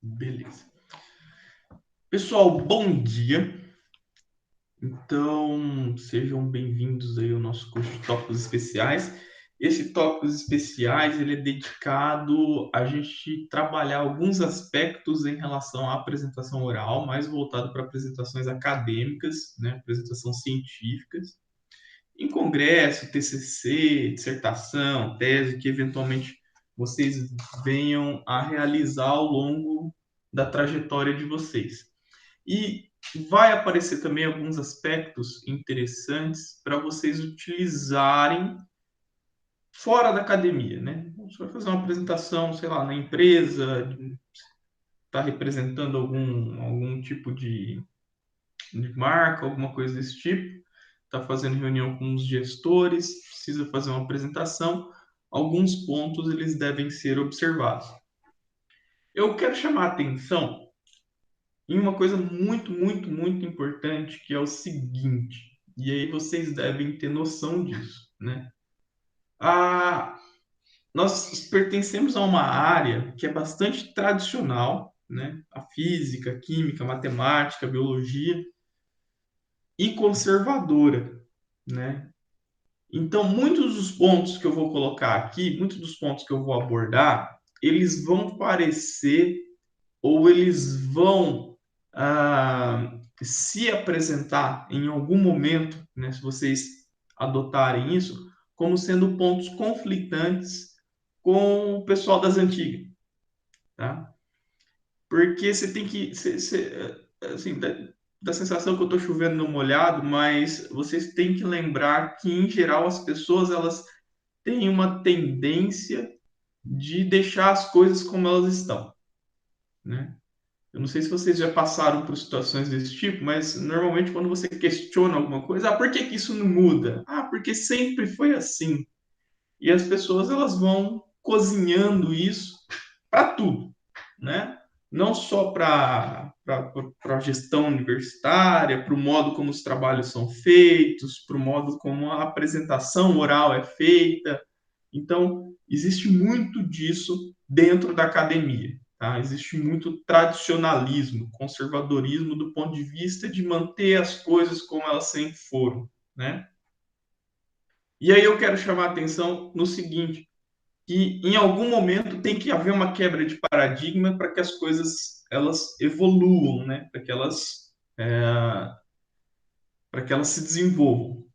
Beleza. Pessoal, bom dia. Então, sejam bem-vindos aí ao nosso curso de tópicos especiais. Esse tópicos especiais, ele é dedicado a gente trabalhar alguns aspectos em relação à apresentação oral, mais voltado para apresentações acadêmicas, né, apresentação científicas, em congresso, TCC, dissertação, tese, que eventualmente vocês venham a realizar ao longo da trajetória de vocês. E vai aparecer também alguns aspectos interessantes para vocês utilizarem fora da academia, né? Você vai fazer uma apresentação, sei lá, na empresa, está representando algum tipo de marca, alguma coisa desse tipo, está fazendo reunião com os gestores, precisa fazer uma apresentação, alguns pontos eles devem ser observados. Eu quero chamar a atenção em uma coisa muito importante, que é o seguinte, e aí vocês devem ter noção disso, né? A, nós pertencemos a uma área que é bastante tradicional, né? A física, a química, a matemática, a biologia, e conservadora, né? Então, muitos dos pontos que eu vou colocar aqui, muitos dos pontos que eu vou abordar, eles vão parecer ou eles vão se apresentar em algum momento, né, se vocês adotarem isso, como sendo pontos conflitantes com o pessoal das antigas, tá? Porque você tem que, assim, dá sensação que eu estou chovendo no molhado, mas vocês têm que lembrar que, em geral, as pessoas elas têm uma tendência de deixar as coisas como elas estão, né? Eu não sei se vocês já passaram por situações desse tipo, mas normalmente quando você questiona alguma coisa, por que que isso não muda? Porque sempre foi assim. E as pessoas elas vão cozinhando isso para tudo, né? Não só para a gestão universitária, para o modo como os trabalhos são feitos, para o modo como a apresentação oral é feita. Então, existe muito disso dentro da academia. Tá? Existe muito tradicionalismo, conservadorismo do ponto de vista de manter as coisas como elas sempre foram. Né? E aí eu quero chamar a atenção no seguinte, que em algum momento tem que haver uma quebra de paradigma para que as coisas elas evoluam, né? Para que elas se desenvolvam.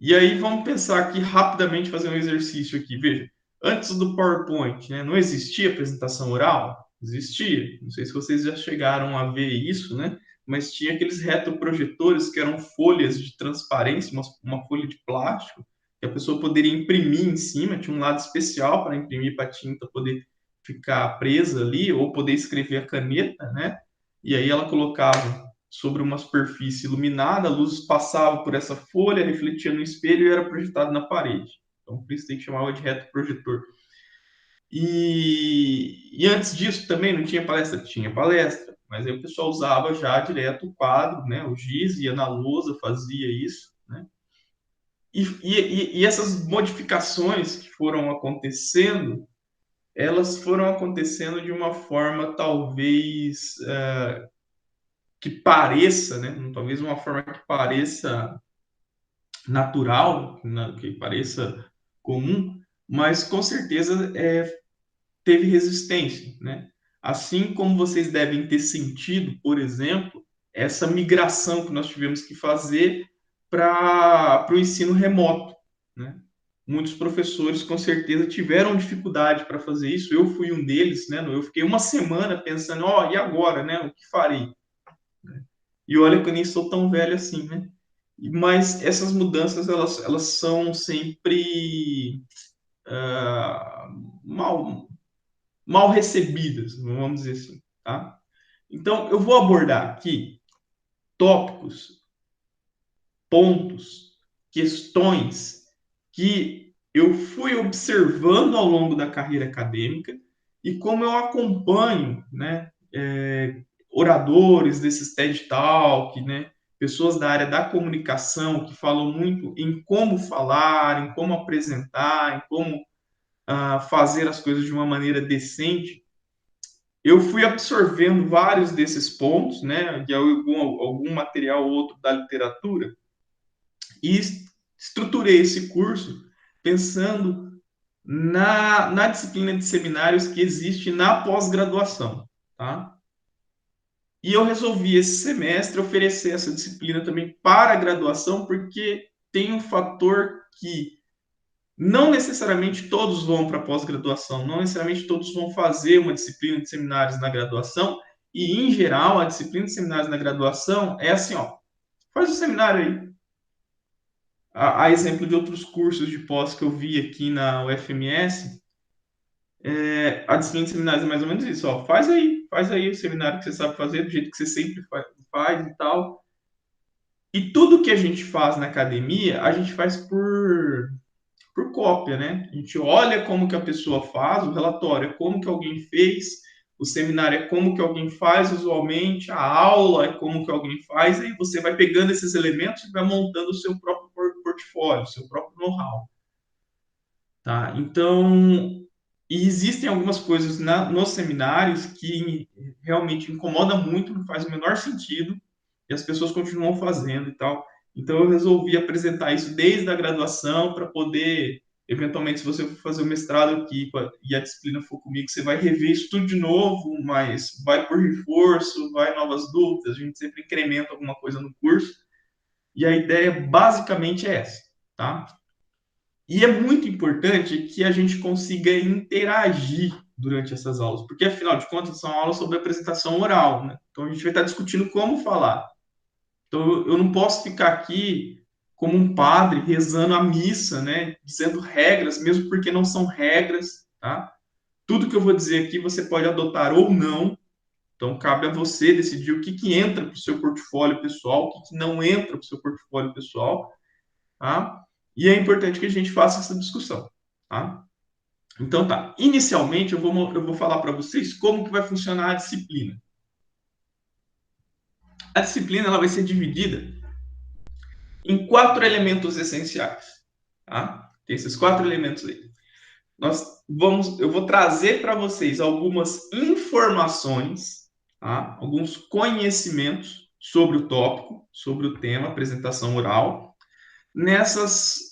E aí vamos pensar aqui rapidamente, fazer um exercício aqui. Veja, antes do PowerPoint, né, não existia apresentação oral? Existia. Não sei se vocês já chegaram a ver isso, né? Mas tinha aqueles retroprojetores que eram folhas de transparência, uma folha de plástico, que a pessoa poderia imprimir em cima, tinha um lado especial para imprimir para a tinta poder ficar presa ali, ou poder escrever a caneta, né? E aí ela colocava sobre uma superfície iluminada, a luz passava por essa folha, refletia no espelho e era projetado na parede. Então, por isso tem que chamar de retroprojetor. E antes disso também não tinha palestra? Tinha palestra, mas aí o pessoal usava já direto o quadro, né? O giz, ia na lousa, fazia isso, né? E essas modificações que foram acontecendo, elas foram acontecendo de uma forma talvez que pareça, né? Talvez uma forma que pareça natural, né? Que pareça comum, mas com certeza teve resistência, né? Assim como vocês devem ter sentido, por exemplo, essa migração que nós tivemos que fazer para o ensino remoto, né? Muitos professores com certeza tiveram dificuldade para fazer isso. Eu fui um deles, né? Eu fiquei uma semana pensando, e agora, né? O que farei? E olha que eu nem sou tão velho assim, né? Mas essas mudanças, elas são sempre ah, mal, mal recebidas, vamos dizer assim, tá? Então, eu vou abordar aqui tópicos, pontos, questões que eu fui observando ao longo da carreira acadêmica e como eu acompanho, né, oradores desses TED Talk, né, pessoas da área da comunicação que falam muito em como falar, em como apresentar, em como fazer as coisas de uma maneira decente. eu fui absorvendo vários desses pontos, né, de algum material ou outro da literatura, e estruturei esse curso pensando na disciplina de seminários que existe na pós-graduação, tá? E eu resolvi esse semestre oferecer essa disciplina também para a graduação, porque tem um fator que não necessariamente todos vão para a pós-graduação, não necessariamente todos vão fazer uma disciplina de seminários na graduação, e em geral a disciplina de seminários na graduação é assim, ó, faz o seminário aí. A exemplo de outros cursos de pós que eu vi aqui na UFMS, a disciplina de seminários é mais ou menos isso, ó, faz aí o seminário que você sabe fazer, do jeito que você sempre faz e tal. E tudo que a gente faz na academia, a gente faz por cópia, né? A gente olha como que a pessoa faz, o relatório é como que alguém fez, o seminário é como que alguém faz usualmente, a aula é como que alguém faz, aí você vai pegando esses elementos e vai montando o seu próprio portfólio, o seu próprio know-how. Tá? Então, e existem algumas coisas nos seminários que realmente incomodam muito, não faz o menor sentido, e as pessoas continuam fazendo e tal. Então, eu resolvi apresentar isso desde a graduação para poder, eventualmente, se você for fazer o mestrado aqui e a disciplina for comigo, você vai rever isso tudo de novo, mas vai por reforço, vai novas dúvidas, a gente sempre incrementa alguma coisa no curso, e a ideia basicamente é essa, tá? E é muito importante que a gente consiga interagir durante essas aulas, porque afinal de contas são aulas sobre apresentação oral, né? Então a gente vai estar discutindo como falar. Então eu não posso ficar aqui como um padre rezando a missa, né? Dizendo regras, mesmo porque não são regras, tá? Tudo que eu vou dizer aqui você pode adotar ou não. Então cabe a você decidir o que que entra para o seu portfólio pessoal, o que que não entra para o seu portfólio pessoal, tá? E é importante que a gente faça essa discussão, tá? Então tá, inicialmente eu vou falar para vocês como que vai funcionar a disciplina. A disciplina ela vai ser dividida em 4 elementos essenciais, tá? Tem esses 4 elementos aí. Eu vou trazer para vocês algumas informações, tá? Alguns conhecimentos sobre o tópico, sobre o tema, apresentação oral, nessas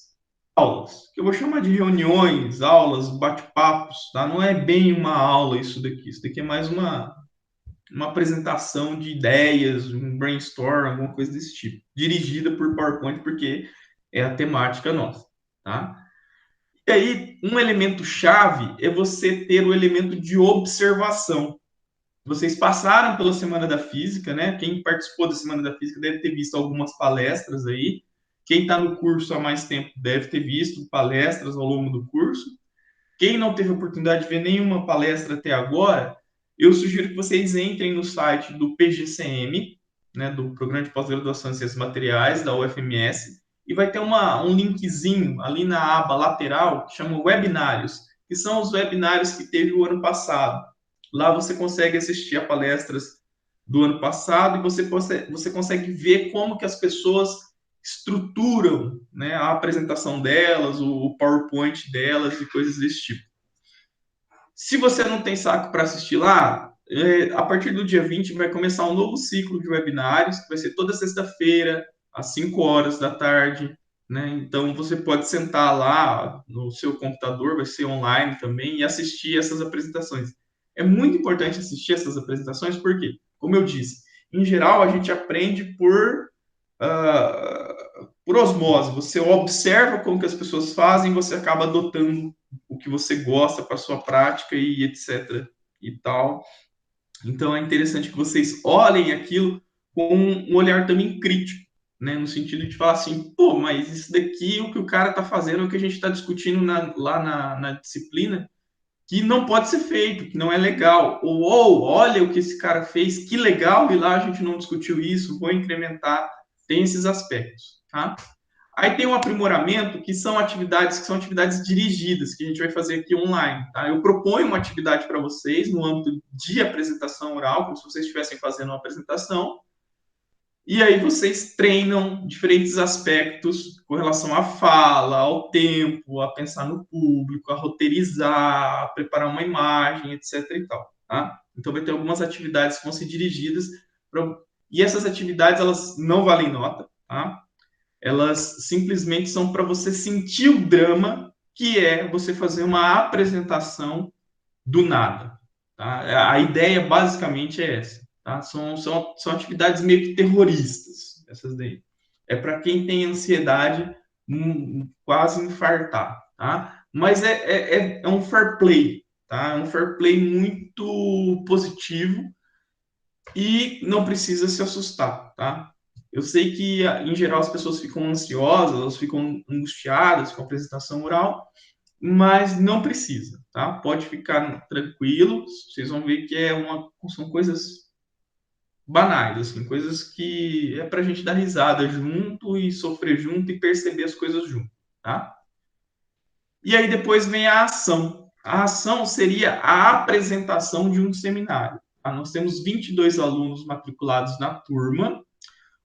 aulas, que eu vou chamar de reuniões, aulas, bate-papos, tá? Não é bem uma aula isso daqui é mais uma apresentação de ideias, um brainstorm, alguma coisa desse tipo, dirigida por PowerPoint, porque é a temática nossa, tá? E aí, um elemento chave é você ter o elemento de observação. Vocês passaram pela Semana da Física, né? Quem participou da Semana da Física deve ter visto algumas palestras aí. Quem está no curso há mais tempo deve ter visto palestras ao longo do curso. Quem não teve oportunidade de ver nenhuma palestra até agora, eu sugiro que vocês entrem no site do PGCM, né, do Programa de Pós-Graduação em Ciências Materiais, da UFMS, e vai ter um linkzinho ali na aba lateral que chama Webinários, que são os webinários que teve o ano passado. Lá você consegue assistir a palestras do ano passado e você consegue ver como que as pessoas estruturam, né, a apresentação delas, o PowerPoint delas e coisas desse tipo. Se você não tem saco para assistir lá, a partir do dia 20 vai começar um novo ciclo de webinários, que vai ser toda sexta-feira, às 5 horas da tarde. Né? Então, você pode sentar lá no seu computador, vai ser online também, e assistir essas apresentações. É muito importante assistir essas apresentações, porque, como eu disse, em geral a gente aprende por osmose. Você observa como que as pessoas fazem, você acaba adotando o que você gosta para sua prática e etc. e tal. Então é interessante que vocês olhem aquilo com um olhar também crítico, né? No sentido de falar assim, pô, mas isso daqui, o que o cara está fazendo, é o que a gente está discutindo lá na disciplina, que não pode ser feito, que não é legal. Ou, olha o que esse cara fez, que legal, e lá a gente não discutiu isso, vou incrementar. Tem esses aspectos, tá? Aí tem um aprimoramento que são atividades dirigidas, que a gente vai fazer aqui online. Tá? Eu proponho uma atividade para vocês no âmbito de apresentação oral, como se vocês estivessem fazendo uma apresentação, e aí vocês treinam diferentes aspectos com relação à fala, ao tempo, a pensar no público, a roteirizar, a preparar uma imagem, etc. e tal. tá? Então vai ter algumas atividades que vão ser dirigidas e essas atividades elas não valem nota, tá? Elas simplesmente são para você sentir o drama que é você fazer uma apresentação do nada. Tá? A ideia basicamente é essa. Tá? São atividades meio que terroristas, essas daí. É para quem tem ansiedade quase infartar. Tá? Mas é um fair play. Tá? É um fair play muito positivo e não precisa se assustar. Tá? Eu sei que, em geral, as pessoas ficam ansiosas, elas ficam angustiadas com a apresentação oral, mas não precisa, tá? Pode ficar tranquilo, vocês vão ver que são coisas banais, assim, coisas que é para a gente dar risada junto e sofrer junto e perceber as coisas junto, tá? E aí depois vem a ação. A ação seria a apresentação de um seminário. Tá? Nós temos 22 alunos matriculados na turma.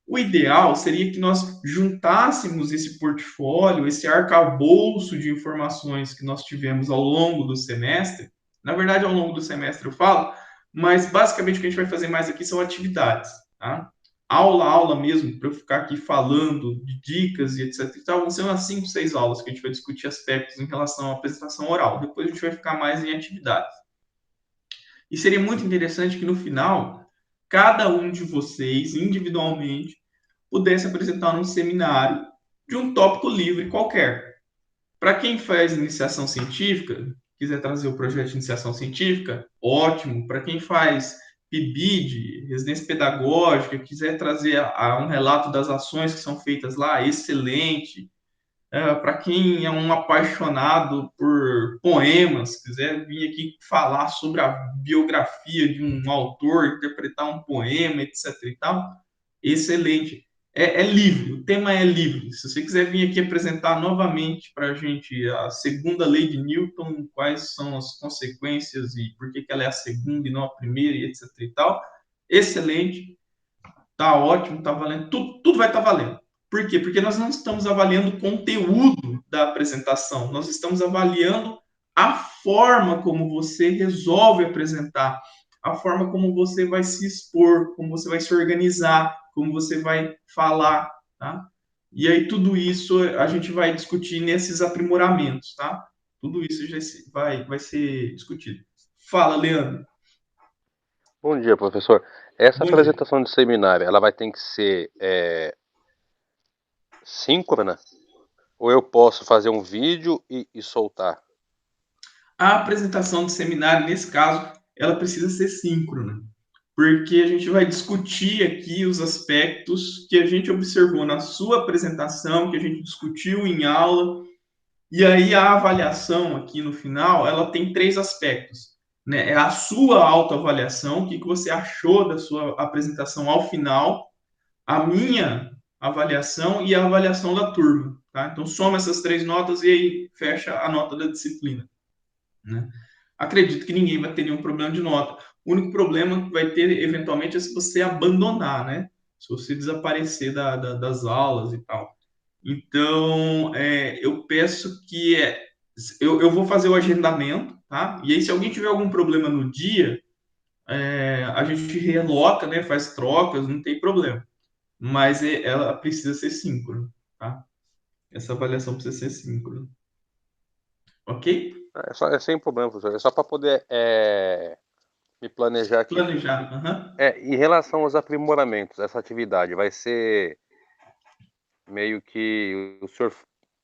O ideal seria que nós juntássemos esse portfólio, esse arcabouço de informações que nós tivemos ao longo do semestre. Na verdade, ao longo do semestre eu falo, mas basicamente o que a gente vai fazer mais aqui são atividades, tá? Aula, aula mesmo, para eu ficar aqui falando de dicas e etc. E tal, vão ser umas 5, 6 aulas que a gente vai discutir aspectos em relação à apresentação oral. Depois a gente vai ficar mais em atividades. E seria muito interessante que no final, cada um de vocês, individualmente, pudesse apresentar um seminário de um tópico livre qualquer. Para quem faz iniciação científica, quiser trazer o projeto de iniciação científica, ótimo. Para quem faz PIBID, residência pedagógica, quiser trazer um relato das ações que são feitas lá, excelente. Para quem é um apaixonado por poemas, quiser vir aqui falar sobre a biografia de um autor, interpretar um poema, etc. e tal, excelente. É livre, o tema é livre. Se você quiser vir aqui apresentar novamente para a gente a segunda lei de Newton, quais são as consequências e por que ela é a segunda e não a primeira, e etc. e tal, excelente, tá ótimo, tá valendo, tudo vai estar valendo. Por quê? Porque nós não estamos avaliando o conteúdo da apresentação, nós estamos avaliando a forma como você resolve apresentar, a forma como você vai se expor, como você vai se organizar, como você vai falar, tá? E aí tudo isso a gente vai discutir nesses aprimoramentos, tá? Tudo isso já vai ser discutido. Fala, Leandro. Bom dia, professor. Essa Bom dia. apresentação de seminário, ela vai ter que ser síncrona? Ou eu posso fazer um vídeo e soltar? A apresentação do seminário, nesse caso, ela precisa ser síncrona, porque a gente vai discutir aqui os aspectos que a gente observou na sua apresentação, que a gente discutiu em aula, e aí a avaliação aqui no final, ela tem três aspectos, né? É a sua autoavaliação, o que você achou da sua apresentação ao final, a minha avaliação e a avaliação da turma, tá? Então soma essas três notas e aí fecha a nota da disciplina, né? Acredito que ninguém vai ter nenhum problema de nota. O único problema que vai ter, eventualmente, é se você abandonar, né? Se você desaparecer das aulas e tal. Então, eu peço que eu vou fazer o agendamento, tá? E aí, se alguém tiver algum problema no dia, a gente realoca, né? Faz trocas, não tem problema. Mas ela precisa ser síncrona, tá? Essa avaliação precisa ser síncrona. Ok? É sem problema, professor. É só para poder me planejar aqui. Planejar. Uhum. Em relação aos aprimoramentos, essa atividade vai ser meio que o senhor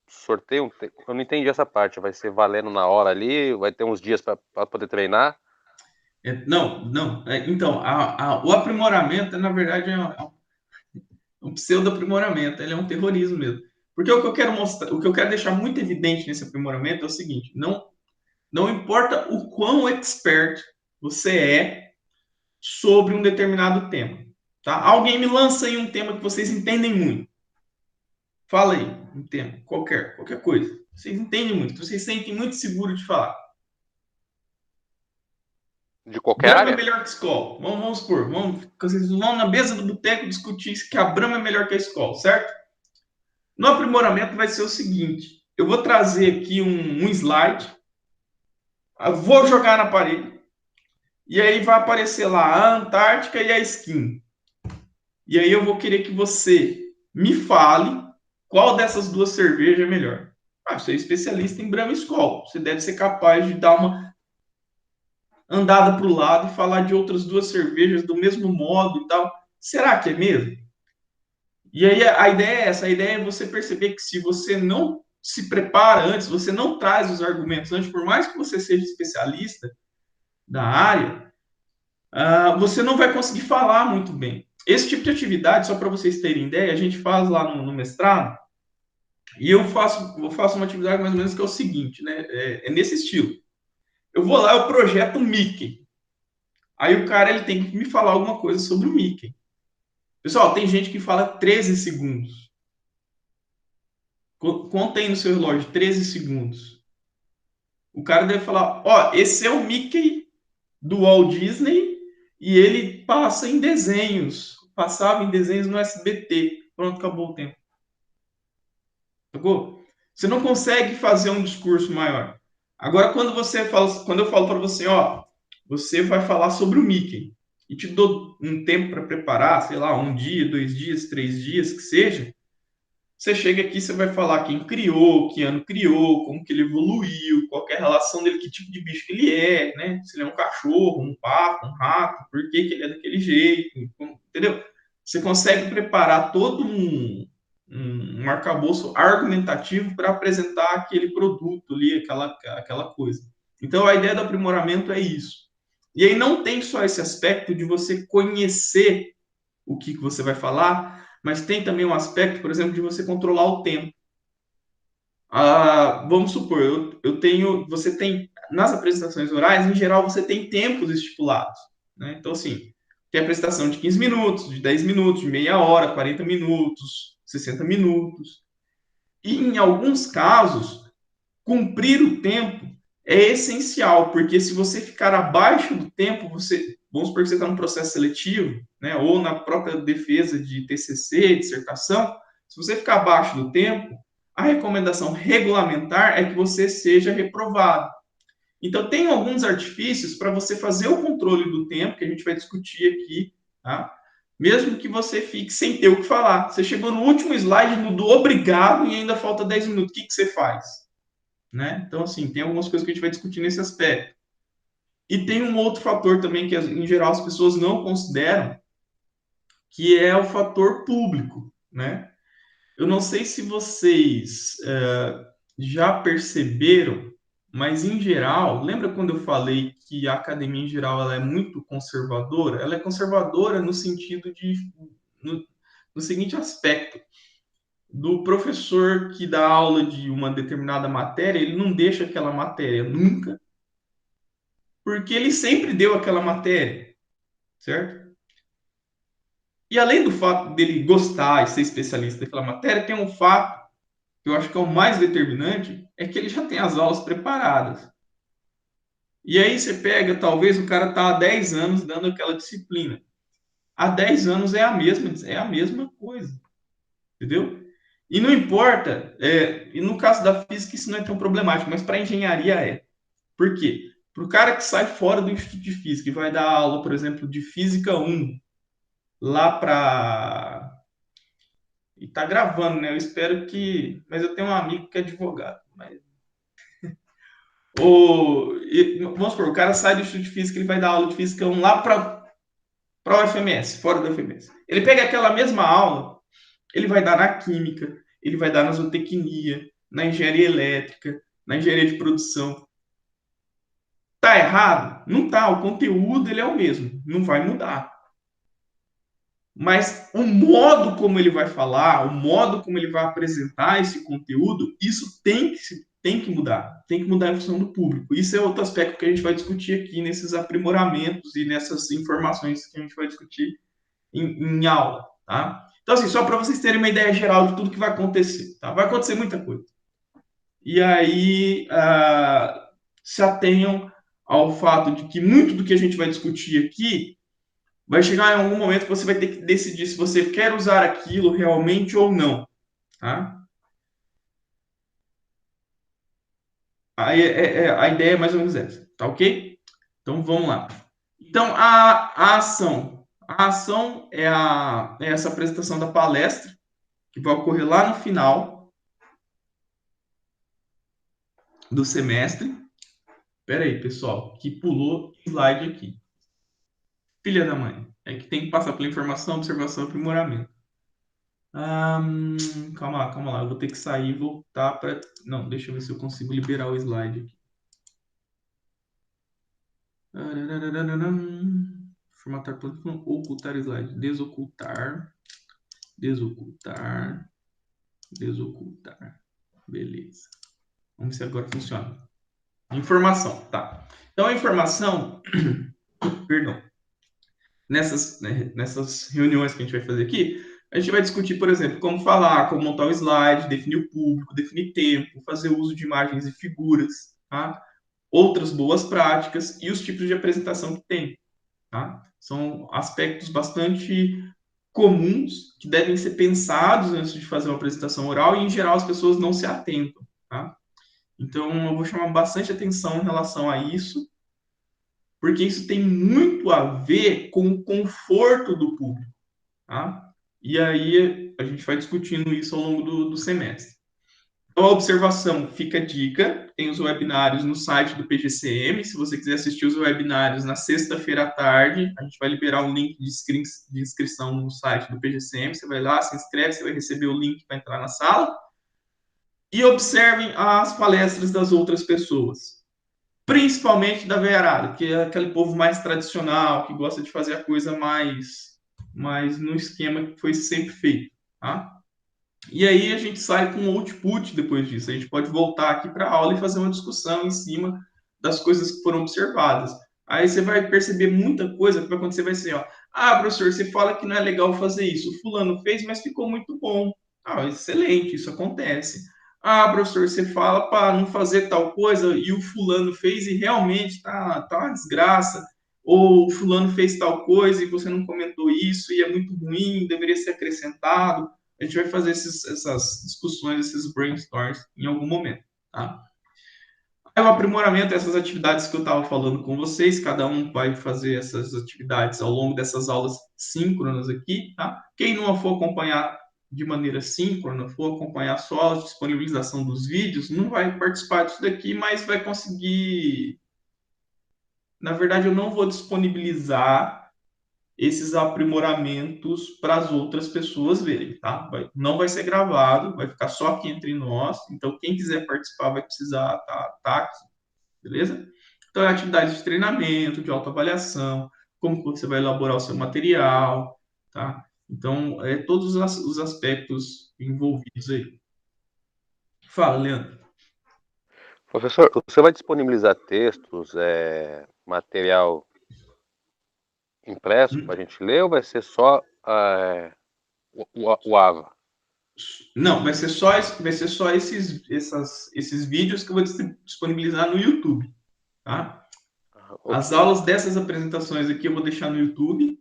sorteia eu não entendi essa parte. Vai ser valendo na hora ali? Vai ter uns dias para poder treinar? Não, não. Então, o aprimoramento, na verdade, um pseudo-aprimoramento. Ele é um terrorismo mesmo. Porque o que eu quero mostrar, o que eu quero deixar muito evidente nesse aprimoramento é o seguinte: não importa o quão expert você é sobre um determinado tema. Tá? Alguém me lança aí um tema que vocês entendem muito. Fala aí, um tema, qualquer coisa. Vocês entendem muito, vocês sentem muito seguro de falar. De qualquer Brahma é área? melhor que Skol. Vamos supor, vocês vão na mesa do boteco discutir que a Brahma é melhor que a Skol, certo? No aprimoramento vai ser o seguinte: eu vou trazer aqui um slide, vou jogar na parede e aí vai aparecer lá a Antártica e a Skin. E aí eu vou querer que você me fale qual dessas duas cervejas é melhor. Ah, você é especialista em Brahma e Skol. Você deve ser capaz de dar uma andada para o lado e falar de outras duas cervejas do mesmo modo e tal. Será que é mesmo? E aí a ideia é essa, a ideia é você perceber que se você não se prepara antes, você não traz os argumentos antes, por mais que você seja especialista da área, você não vai conseguir falar muito bem. Esse tipo de atividade, só para vocês terem ideia, a gente faz lá no mestrado, e eu faço uma atividade mais ou menos que é o seguinte, né? É nesse estilo. Eu vou lá, eu projeto um Mickey. Aí o cara ele tem que me falar alguma coisa sobre o Mickey. Pessoal, tem gente que fala 13 segundos. Contém no seu relógio 13 segundos. O cara deve falar: ó, esse é o Mickey do Walt Disney e ele passa em desenhos. Passava em desenhos no SBT. Pronto, acabou o tempo. Sacou? Você não consegue fazer um discurso maior. Agora, quando eu falo para você, ó, você vai falar sobre o Mickey e te dou um tempo para preparar, sei lá, um dia, 2 dias, 3 dias, que seja. Você chega aqui, você vai falar quem criou, que ano criou, como que ele evoluiu, qual é a relação dele, que tipo de bicho que ele é, né? Se ele é um cachorro, um pato, um rato, por que, que ele é daquele jeito, entendeu? Você consegue preparar todo um arcabouço argumentativo para apresentar aquele produto ali, aquela coisa. Então, a ideia do aprimoramento é isso. E aí não tem só esse aspecto de você conhecer o que você vai falar, mas tem também um aspecto, por exemplo, de você controlar o tempo. Vamos supor, você tem, nas apresentações orais, em geral, você tem tempos estipulados. Né? Então, assim, tem apresentação de 15 minutos, de 10 minutos, de meia hora, 40 minutos, 60 minutos. E, em alguns casos, cumprir o tempo é essencial, porque se você ficar abaixo do tempo, vamos supor que você está no processo seletivo, né, ou na própria defesa de TCC, dissertação, se você ficar abaixo do tempo, a recomendação regulamentar é que você seja reprovado. Então, tem alguns artifícios para você fazer o controle do tempo, que a gente vai discutir aqui, tá? Mesmo que você fique sem ter o que falar. Você chegou no último slide, no do obrigado, e ainda falta 10 minutos. O que você faz? Né? Então, assim, tem algumas coisas que a gente vai discutir nesse aspecto. E tem um outro fator também que, em geral, as pessoas não consideram, que é o fator público, né? Eu não sei se vocês já perceberam, mas, em geral, lembra quando eu falei que a academia, em geral, ela é muito conservadora? Ela é conservadora no sentido de... no, no seguinte aspecto, do professor que dá aula de uma determinada matéria, ele não deixa aquela matéria nunca, porque ele sempre deu aquela matéria, certo? E além do fato dele gostar e ser especialista daquela matéria, tem um fato que eu acho que é o mais determinante, é que ele já tem as aulas preparadas. E aí você pega, talvez o cara está há 10 anos dando aquela disciplina. Há 10 anos é a mesma coisa, entendeu? E não importa, e no caso da física isso não é tão problemático, mas para a engenharia é. Por quê? Para o cara que sai fora do Instituto de Física e vai dar aula, por exemplo, de Física 1, lá para. E tá gravando, né? Eu espero que. Mas eu tenho um amigo que é advogado. Vamos supor, o cara sai do Instituto de Física, ele vai dar aula de Física 1 lá para o FMS, fora do FMS. Ele pega aquela mesma aula, ele vai dar na Química, ele vai dar na Zootecnia, na Engenharia Elétrica, na Engenharia de Produção. Tá errado? Não tá. O conteúdo ele é o mesmo, não vai mudar. Mas o modo como ele vai falar, o modo como ele vai apresentar esse conteúdo, isso tem que mudar. Tem que mudar em função do público. Isso é outro aspecto que a gente vai discutir aqui nesses aprimoramentos e nessas informações que a gente vai discutir em aula. Tá? Então, assim, só para vocês terem uma ideia geral de tudo que vai acontecer. Tá? Vai acontecer muita coisa. E aí, se atenham ao fato de que muito do que a gente vai discutir aqui vai chegar em algum momento que você vai ter que decidir se você quer usar aquilo realmente ou não, tá? Aí, a ideia é mais ou menos essa, tá ok? Então vamos lá. Então, a ação. A ação é essa apresentação da palestra, que vai ocorrer lá no final do semestre. Espera aí, pessoal, que pulou slide aqui. Filha da mãe. É que tem que passar pela informação, observação e aprimoramento. Calma lá. Eu vou ter que sair e voltar para. Não, deixa eu ver se eu consigo liberar o slide aqui. Formatar plano, ocultar slide. Desocultar. Desocultar. Desocultar. Beleza. Vamos ver se agora funciona. Informação, tá. Então, a informação, perdão, nessas reuniões que a gente vai fazer aqui, a gente vai discutir, por exemplo, como falar, como montar o slide, definir o público, definir tempo, fazer uso de imagens e figuras, tá? Outras boas práticas e os tipos de apresentação que tem, tá? São aspectos bastante comuns que devem ser pensados antes de fazer uma apresentação oral e, em geral, as pessoas não se atentam, tá? Então, eu vou chamar bastante atenção em relação a isso, porque isso tem muito a ver com o conforto do público, tá? E aí a gente vai discutindo isso ao longo do semestre. Então, a observação, fica a dica, tem os webinários no site do PGCM, se você quiser assistir os webinários na sexta-feira à tarde, a gente vai liberar um link de inscrição no site do PGCM, você vai lá, se inscreve, você vai receber o link para entrar na sala, e observem as palestras das outras pessoas, principalmente da veiarada, que é aquele povo mais tradicional, que gosta de fazer a coisa mais no esquema que foi sempre feito, tá? E aí a gente sai com um output depois disso. A gente pode voltar aqui para a aula e fazer uma discussão em cima das coisas que foram observadas. Aí você vai perceber muita coisa que vai acontecer, vai ser, ó, professor, você fala que não é legal fazer isso. O fulano fez, mas ficou muito bom. Excelente, isso acontece. Professor, você fala para não fazer tal coisa e o fulano fez e realmente tá uma desgraça. Ou o fulano fez tal coisa e você não comentou isso e é muito ruim, deveria ser acrescentado. A gente vai fazer essas discussões, esses brainstorms em algum momento, tá? Aí o aprimoramento dessas atividades que eu estava falando com vocês, cada um vai fazer essas atividades ao longo dessas aulas síncronas aqui, tá? Quem não for acompanhar de maneira síncrona, for acompanhar só a disponibilização dos vídeos, não vai participar disso daqui, mas vai conseguir. Na verdade, eu não vou disponibilizar esses aprimoramentos para as outras pessoas verem, tá? Não vai ser gravado, vai ficar só aqui entre nós. Então, quem quiser participar vai precisar tá aqui, beleza? Então, é atividades de treinamento, de autoavaliação, como você vai elaborar o seu material, tá? Então, todos os aspectos envolvidos aí. Fala, Leandro. Professor, você vai disponibilizar textos, material impresso para a gente ler ou vai ser só o AVA? Não, vai ser só esses vídeos que eu vou disponibilizar no YouTube, tá? As Ok. aulas dessas apresentações aqui eu vou deixar no YouTube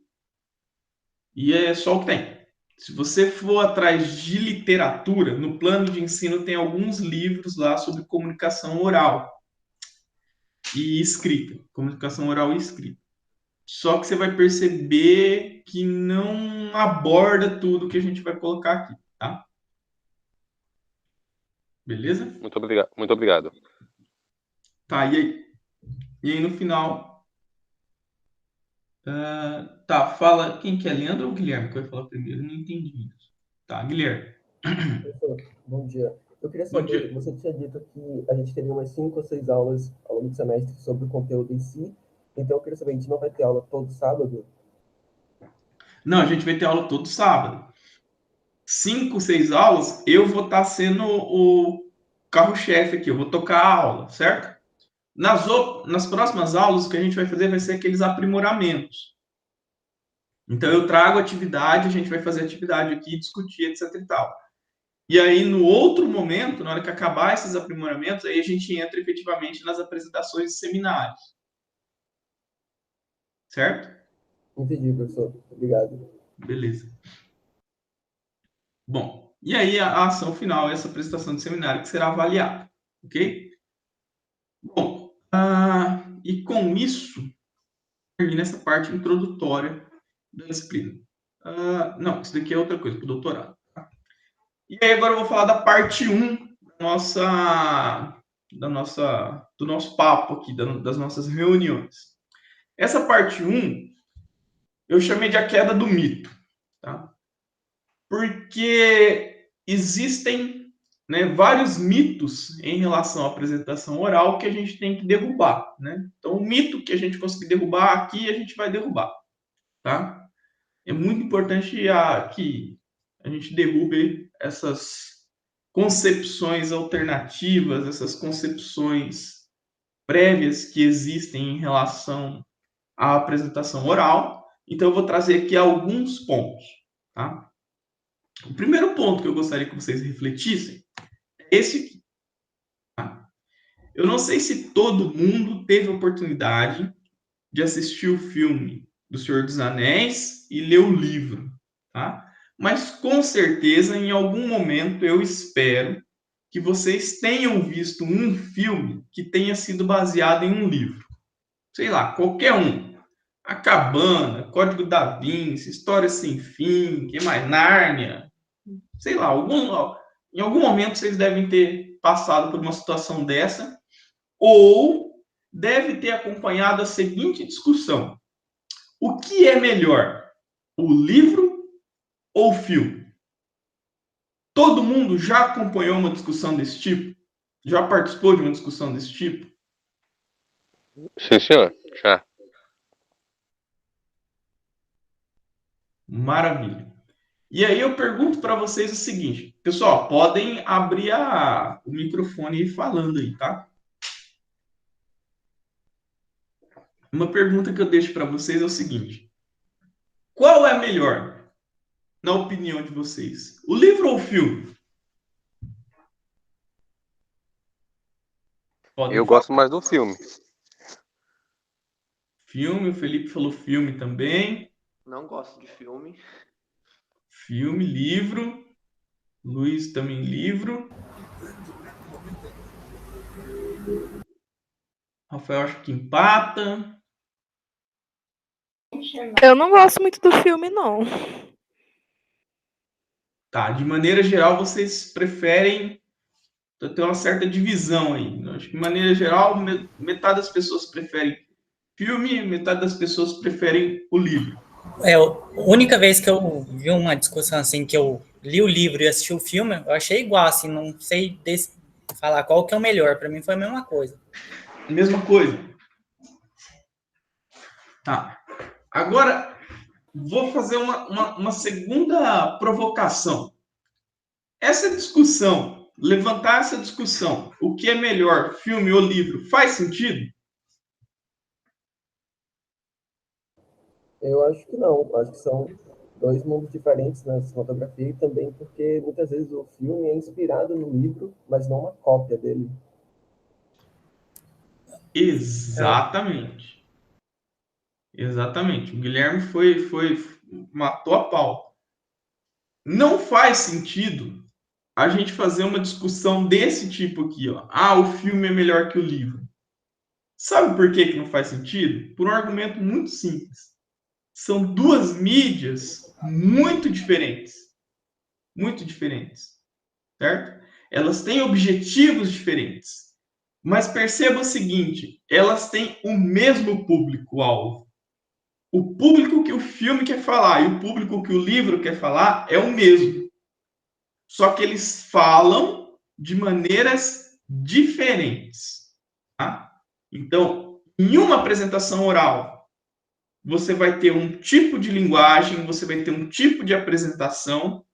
e é só o que tem. Se você for atrás de literatura, no plano de ensino tem alguns livros lá sobre comunicação oral e escrita. Comunicação oral e escrita. Só que você vai perceber que não aborda tudo que a gente vai colocar aqui, tá? Beleza? Muito obrigado. Muito obrigado. Tá, e aí no final. Tá, fala quem que é, Leandro ou Guilherme? Que eu ia falar primeiro, não entendi isso. Tá, Guilherme. Professor, bom dia. Eu queria Bom saber, dia. você tinha dito que a gente teria umas 5 ou 6 aulas ao longo do semestre sobre o conteúdo em si. Então, eu queria saber, a gente não vai ter aula todo sábado? Não, a gente vai ter aula todo sábado. 5, 6 aulas, eu vou estar sendo o carro-chefe aqui, eu vou tocar a aula, certo? Nas próximas aulas, o que a gente vai fazer vai ser aqueles aprimoramentos. Então, eu trago atividade, a gente vai fazer atividade aqui, discutir, etc e tal. E aí, no outro momento, na hora que acabar esses aprimoramentos, aí a gente entra efetivamente nas apresentações de seminários. Certo? Entendi, professor. Obrigado. Beleza. Bom, e aí a ação final é essa apresentação de seminário que será avaliada, ok? Bom, e com isso, termina essa parte introdutória da disciplina. Não, isso daqui é outra coisa, para o doutorado. Tá? E aí agora eu vou falar da parte 1 do nosso papo aqui, das nossas reuniões. Essa parte 1, eu chamei de a queda do mito, tá? Porque existem, né, vários mitos em relação à apresentação oral que a gente tem que derrubar, né? Então, o mito que a gente conseguir derrubar aqui, a gente vai derrubar, tá? É muito importante que a gente derrube essas concepções alternativas, essas concepções prévias que existem em relação à apresentação oral. Então, eu vou trazer aqui alguns pontos, tá? O primeiro ponto que eu gostaria que vocês refletissem é esse aqui. Tá? Eu não sei se todo mundo teve a oportunidade de assistir o filme do Senhor dos Anéis e ler o livro, tá? Mas com certeza, em algum momento, eu espero que vocês tenham visto um filme que tenha sido baseado em um livro. Sei lá, qualquer um. A Cabana, Código da Vinci, História Sem Fim, que mais? Nárnia. Sei lá, em algum momento vocês devem ter passado por uma situação dessa, ou deve ter acompanhado a seguinte discussão: o que é melhor, o livro ou o filme? Todo mundo já acompanhou uma discussão desse tipo? Já participou de uma discussão desse tipo? Sim, senhor. Já. Maravilha. E aí eu pergunto para vocês o seguinte, pessoal, podem abrir o microfone e ir falando aí, tá? Uma pergunta que eu deixo para vocês é o seguinte: qual é melhor, na opinião de vocês? O livro ou o filme? Podem Eu falar. gosto mais do filme. Filme, o Felipe falou filme também. Não gosto de filme. Filme, livro. Luiz também livro. Rafael acho que empata. Eu não gosto muito do filme, não. Tá, de maneira geral, vocês preferem ter uma certa divisão aí. Acho que, de maneira geral, metade das pessoas preferem filme, metade das pessoas preferem o livro. A única vez que eu vi uma discussão assim, que eu li o livro e assisti o filme, eu achei igual, assim, não sei falar qual que é o melhor. Para mim foi a mesma coisa. Mesma coisa. Tá. Agora, vou fazer uma segunda provocação. Essa discussão, levantar essa discussão, o que é melhor, filme ou livro, faz sentido? Eu acho que não. Acho que são dois mundos diferentes na cinematografia e também porque muitas vezes o filme é inspirado no livro, mas não uma cópia dele. Exatamente. Exatamente. O Guilherme matou a pau. Não faz sentido a gente fazer uma discussão desse tipo aqui, ó. Ah, o filme é melhor que o livro. Sabe por que não faz sentido? Por um argumento muito simples. São duas mídias muito diferentes. Muito diferentes. Certo? Elas têm objetivos diferentes. Mas perceba o seguinte, elas têm o mesmo público-alvo. O público que o filme quer falar e o público que o livro quer falar é o mesmo. Só que eles falam de maneiras diferentes. Tá? Então, em uma apresentação oral, você vai ter um tipo de linguagem, você vai ter um tipo de apresentação,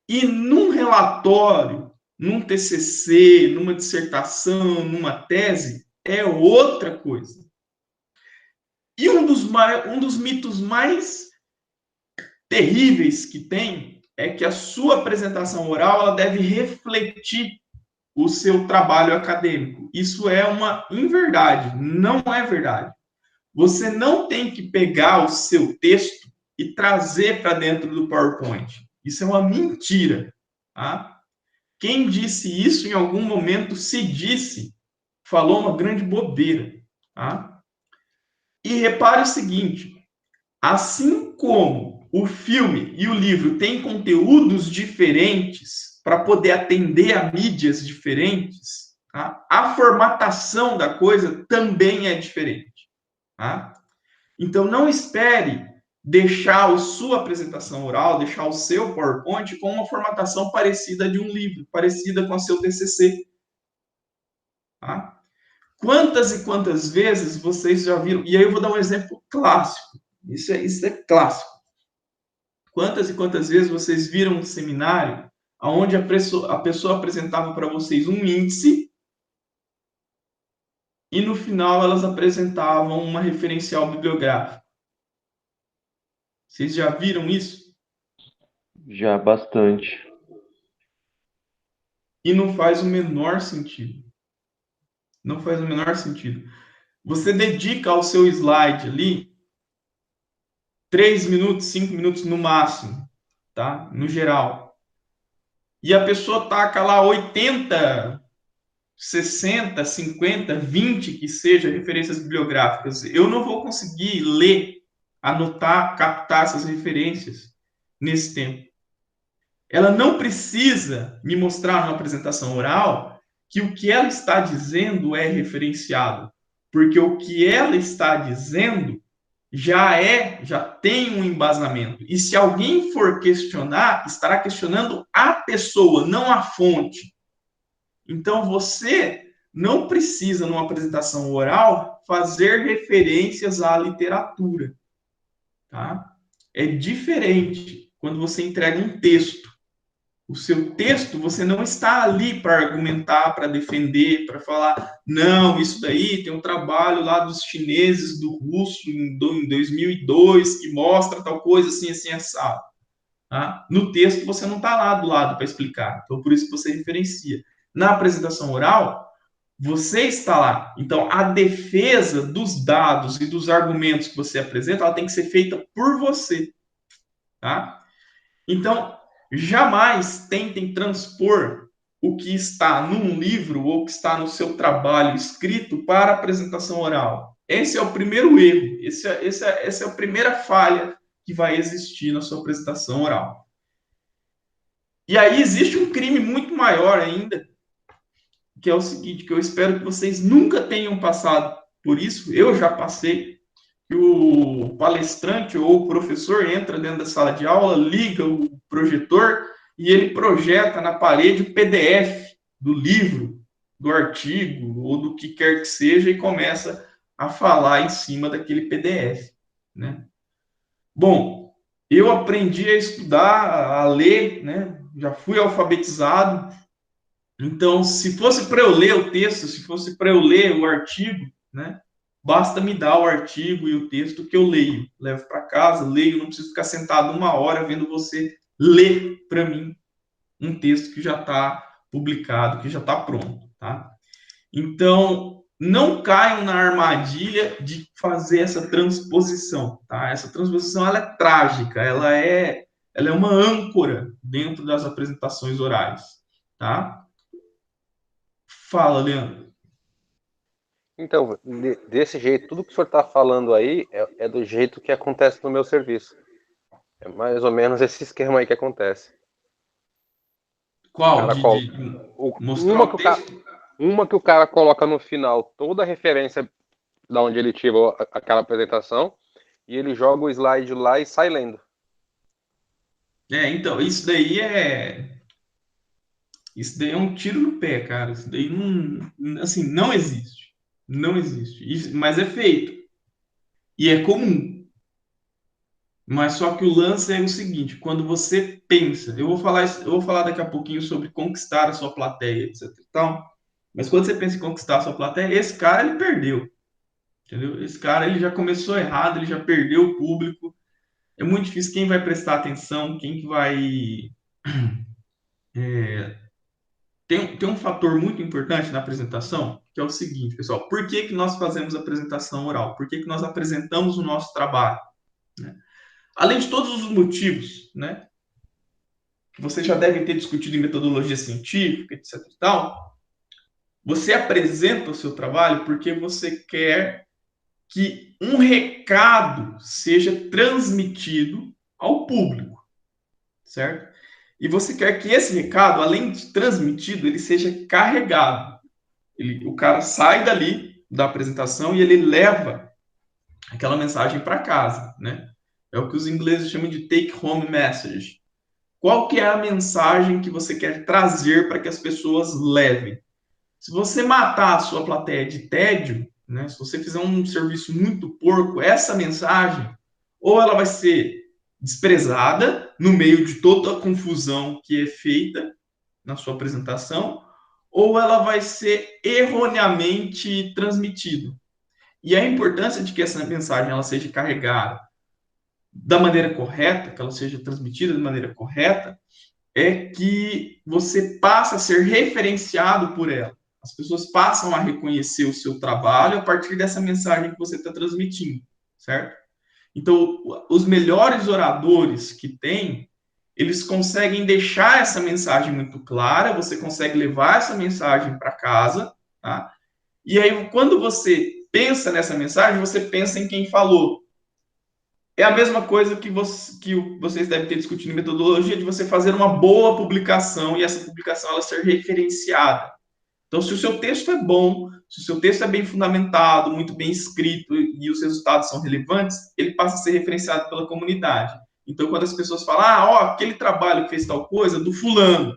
e num relatório, num TCC, numa dissertação, numa tese, é outra coisa. E um dos mitos mais terríveis que tem é que a sua apresentação oral ela deve refletir o seu trabalho acadêmico. Isso é uma inverdade, não é verdade. Você não tem que pegar o seu texto e trazer para dentro do PowerPoint. Isso é uma mentira. Tá? Quem disse isso em algum momento se disse, falou uma grande bobeira. Tá? E repare o seguinte, assim como o filme e o livro têm conteúdos diferentes para poder atender a mídias diferentes, tá? A formatação da coisa também é diferente. Tá? Então, não espere deixar a sua apresentação oral, deixar o seu PowerPoint com uma formatação parecida de um livro, parecida com a seu TCC. Tá? Quantas e quantas vezes vocês já viram? E aí eu vou dar um exemplo clássico. Isso é clássico. Quantas e quantas vezes vocês viram um seminário onde a pessoa apresentava para vocês um índice e no final elas apresentavam uma referencial bibliográfica? Vocês já viram isso? Já bastante. E não faz o menor sentido. Não faz o menor sentido. Você dedica ao seu slide ali 3 minutos, 5 minutos no máximo, tá? No geral. E a pessoa taca lá 80, 60, 50, 20 que seja referências bibliográficas. Eu não vou conseguir ler, anotar, captar essas referências nesse tempo. Ela não precisa me mostrar numa apresentação oral que o que ela está dizendo é referenciado, porque o que ela está dizendo já tem um embasamento. E se alguém for questionar, estará questionando a pessoa, não a fonte. Então você não precisa numa apresentação oral fazer referências à literatura, tá? É diferente quando você entrega um texto. O seu texto, você não está ali para argumentar, para defender, para falar, não, isso daí tem um trabalho lá dos chineses, do russo, em 2002, que mostra tal coisa assim, assim, assado. Tá? No texto, você não está lá do lado para explicar. Então, por isso que você referencia. Na apresentação oral, você está lá. Então, a defesa dos dados e dos argumentos que você apresenta, ela tem que ser feita por você. Tá? Então, jamais tentem transpor o que está num livro ou que está no seu trabalho escrito para a apresentação oral. Esse é o primeiro erro, essa é a primeira falha que vai existir na sua apresentação oral. E aí existe um crime muito maior ainda, que é o seguinte, que eu espero que vocês nunca tenham passado por isso, eu já passei, que o palestrante ou o professor entra dentro da sala de aula, liga o projetor e ele projeta na parede o PDF do livro, do artigo ou do que quer que seja e começa a falar em cima daquele PDF, né? Bom, eu aprendi a estudar, a ler, né? Já fui alfabetizado. Então, se fosse para eu ler o texto, se fosse para eu ler o artigo, né? Basta me dar o artigo e o texto que eu leio. Levo para casa, leio, não preciso ficar sentado 1 hora vendo você ler para mim um texto que já está publicado, que já está pronto, tá? Então, não caiam na armadilha de fazer essa transposição, tá? Essa transposição, ela é trágica, ela é uma âncora dentro das apresentações orais, tá? Fala, Leandro. Então, desse jeito, tudo que o senhor está falando aí é do jeito que acontece no meu serviço. É mais ou menos esse esquema aí que acontece. Qual? Mostrar o texto? Uma que o cara coloca no final toda a referência da onde ele tirou aquela apresentação e ele joga o slide lá e sai lendo. Então, isso daí é um tiro no pé, cara. Isso daí não, assim, não existe. Não existe. Mas é feito. E é comum. Mas só que o lance é o seguinte, quando você pensa, eu vou falar daqui a pouquinho sobre conquistar a sua plateia, etc. Então, mas quando você pensa em conquistar a sua plateia, esse cara ele perdeu. Entendeu? Esse cara ele já começou errado, ele já perdeu o público. É muito difícil quem vai prestar atenção, quem que vai tem um fator muito importante na apresentação, que é o seguinte, pessoal. Por que nós fazemos a apresentação oral? Por que nós apresentamos o nosso trabalho? Né? Além de todos os motivos, né, que vocês já devem ter discutido em metodologia científica, etc. e tal, você apresenta o seu trabalho porque você quer que um recado seja transmitido ao público, certo? E você quer que esse recado, além de transmitido, ele seja carregado. O cara sai dali da apresentação e ele leva aquela mensagem para casa, né? É o que os ingleses chamam de take home message. Qual que é a mensagem que você quer trazer para que as pessoas levem? Se você matar a sua plateia de tédio, né, se você fizer um serviço muito porco, essa mensagem, ou ela vai ser desprezada no meio de toda a confusão que é feita na sua apresentação, ou ela vai ser erroneamente transmitida. E a importância de que essa mensagem ela seja carregada da maneira correta, que ela seja transmitida de maneira correta, é que você passa a ser referenciado por ela. As pessoas passam a reconhecer o seu trabalho a partir dessa mensagem que você está transmitindo, certo? Então, os melhores oradores que tem, eles conseguem deixar essa mensagem muito clara, você consegue levar essa mensagem para casa, tá? E aí, quando você pensa nessa mensagem, você pensa em quem falou. É a mesma coisa que vocês devem ter discutido em metodologia de você fazer uma boa publicação e essa publicação ela ser referenciada. Então, se o seu texto é bom, se o seu texto é bem fundamentado, muito bem escrito e os resultados são relevantes, ele passa a ser referenciado pela comunidade. Então, quando as pessoas falam, aquele trabalho que fez tal coisa, do fulano.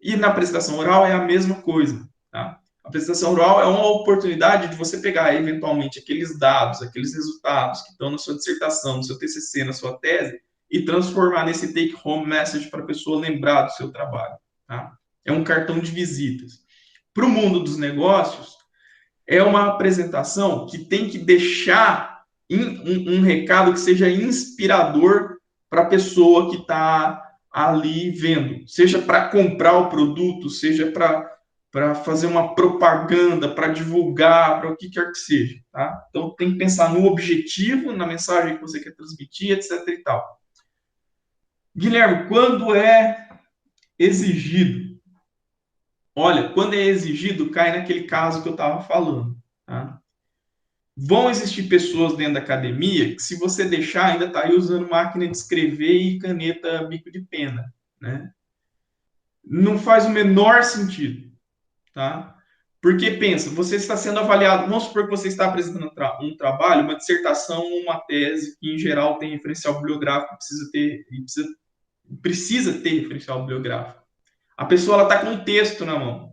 E na apresentação oral é a mesma coisa, tá? A apresentação oral é uma oportunidade de você pegar, eventualmente, aqueles dados, aqueles resultados que estão na sua dissertação, no seu TCC, na sua tese, e transformar nesse take-home message para a pessoa lembrar do seu trabalho, tá? É um cartão de visitas. Para o mundo dos negócios, é uma apresentação que tem que deixar um recado que seja inspirador para a pessoa que está ali vendo, seja para comprar o produto, seja para fazer uma propaganda, para divulgar, para o que quer que seja, tá? Então, tem que pensar no objetivo, na mensagem que você quer transmitir, etc. e tal. Guilherme, quando é exigido? Olha, quando é exigido, cai naquele caso que eu estava falando, tá? Vão existir pessoas dentro da academia que, se você deixar, ainda está aí usando máquina de escrever e caneta bico de pena, né? Não faz o menor sentido, tá? Porque, pensa, você está sendo avaliado, vamos supor que você está apresentando um trabalho, uma dissertação, uma tese, que em geral tem referencial bibliográfico, precisa ter referencial bibliográfico. A pessoa está com um texto na mão.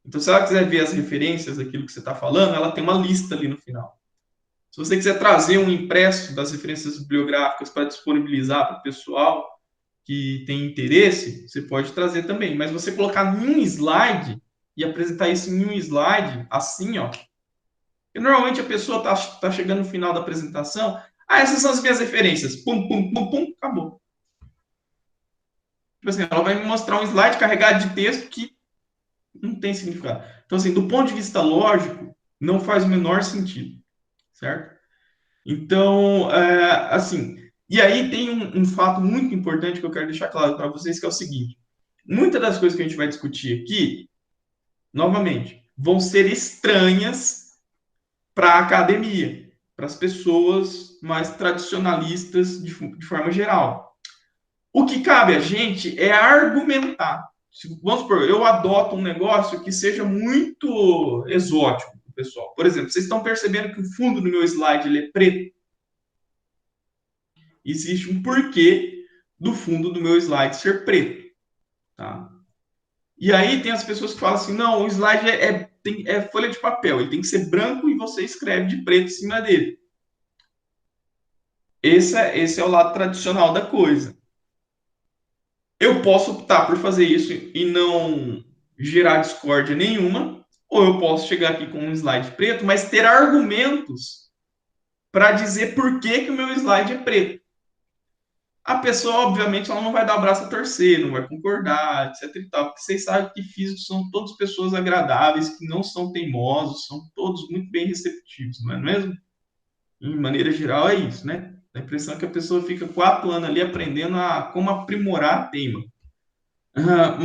Então, se ela quiser ver as referências daquilo que você está falando, ela tem uma lista ali no final. Se você quiser trazer um impresso das referências bibliográficas para disponibilizar para o pessoal que tem interesse, você pode trazer também. Mas você colocar em um slide e apresentar isso em um slide, assim, ó. E normalmente a pessoa tá chegando no final da apresentação, essas são as minhas referências. Pum, pum, pum, pum, acabou. Tipo assim, ela vai me mostrar um slide carregado de texto que não tem significado. Então, assim, do ponto de vista lógico, não faz o menor sentido, certo? Então, assim, e aí tem um fato muito importante que eu quero deixar claro para vocês, que é o seguinte: muitas das coisas que a gente vai discutir aqui, novamente, vão ser estranhas para a academia, para as pessoas mais tradicionalistas de forma geral. O que cabe a gente é argumentar. Vamos supor, eu adoto um negócio que seja muito exótico para o pessoal. Por exemplo, vocês estão percebendo que o fundo do meu slide ele é preto? Existe um porquê do fundo do meu slide ser preto, tá? E aí tem as pessoas que falam assim, não, o slide é folha de papel, ele tem que ser branco e você escreve de preto em cima dele. Esse é o lado tradicional da coisa. Eu posso optar por fazer isso e não gerar discórdia nenhuma, ou eu posso chegar aqui com um slide preto, mas ter argumentos para dizer por que o meu slide é preto. A pessoa, obviamente, ela não vai dar o braço a torcer, não vai concordar, etc e tal, porque vocês sabem que físicos são todas pessoas agradáveis, que não são teimosos, são todos muito bem receptivos, não é mesmo? Em maneira geral é isso, né? A impressão é que a pessoa fica 4 anos ali aprendendo a como aprimorar a teima.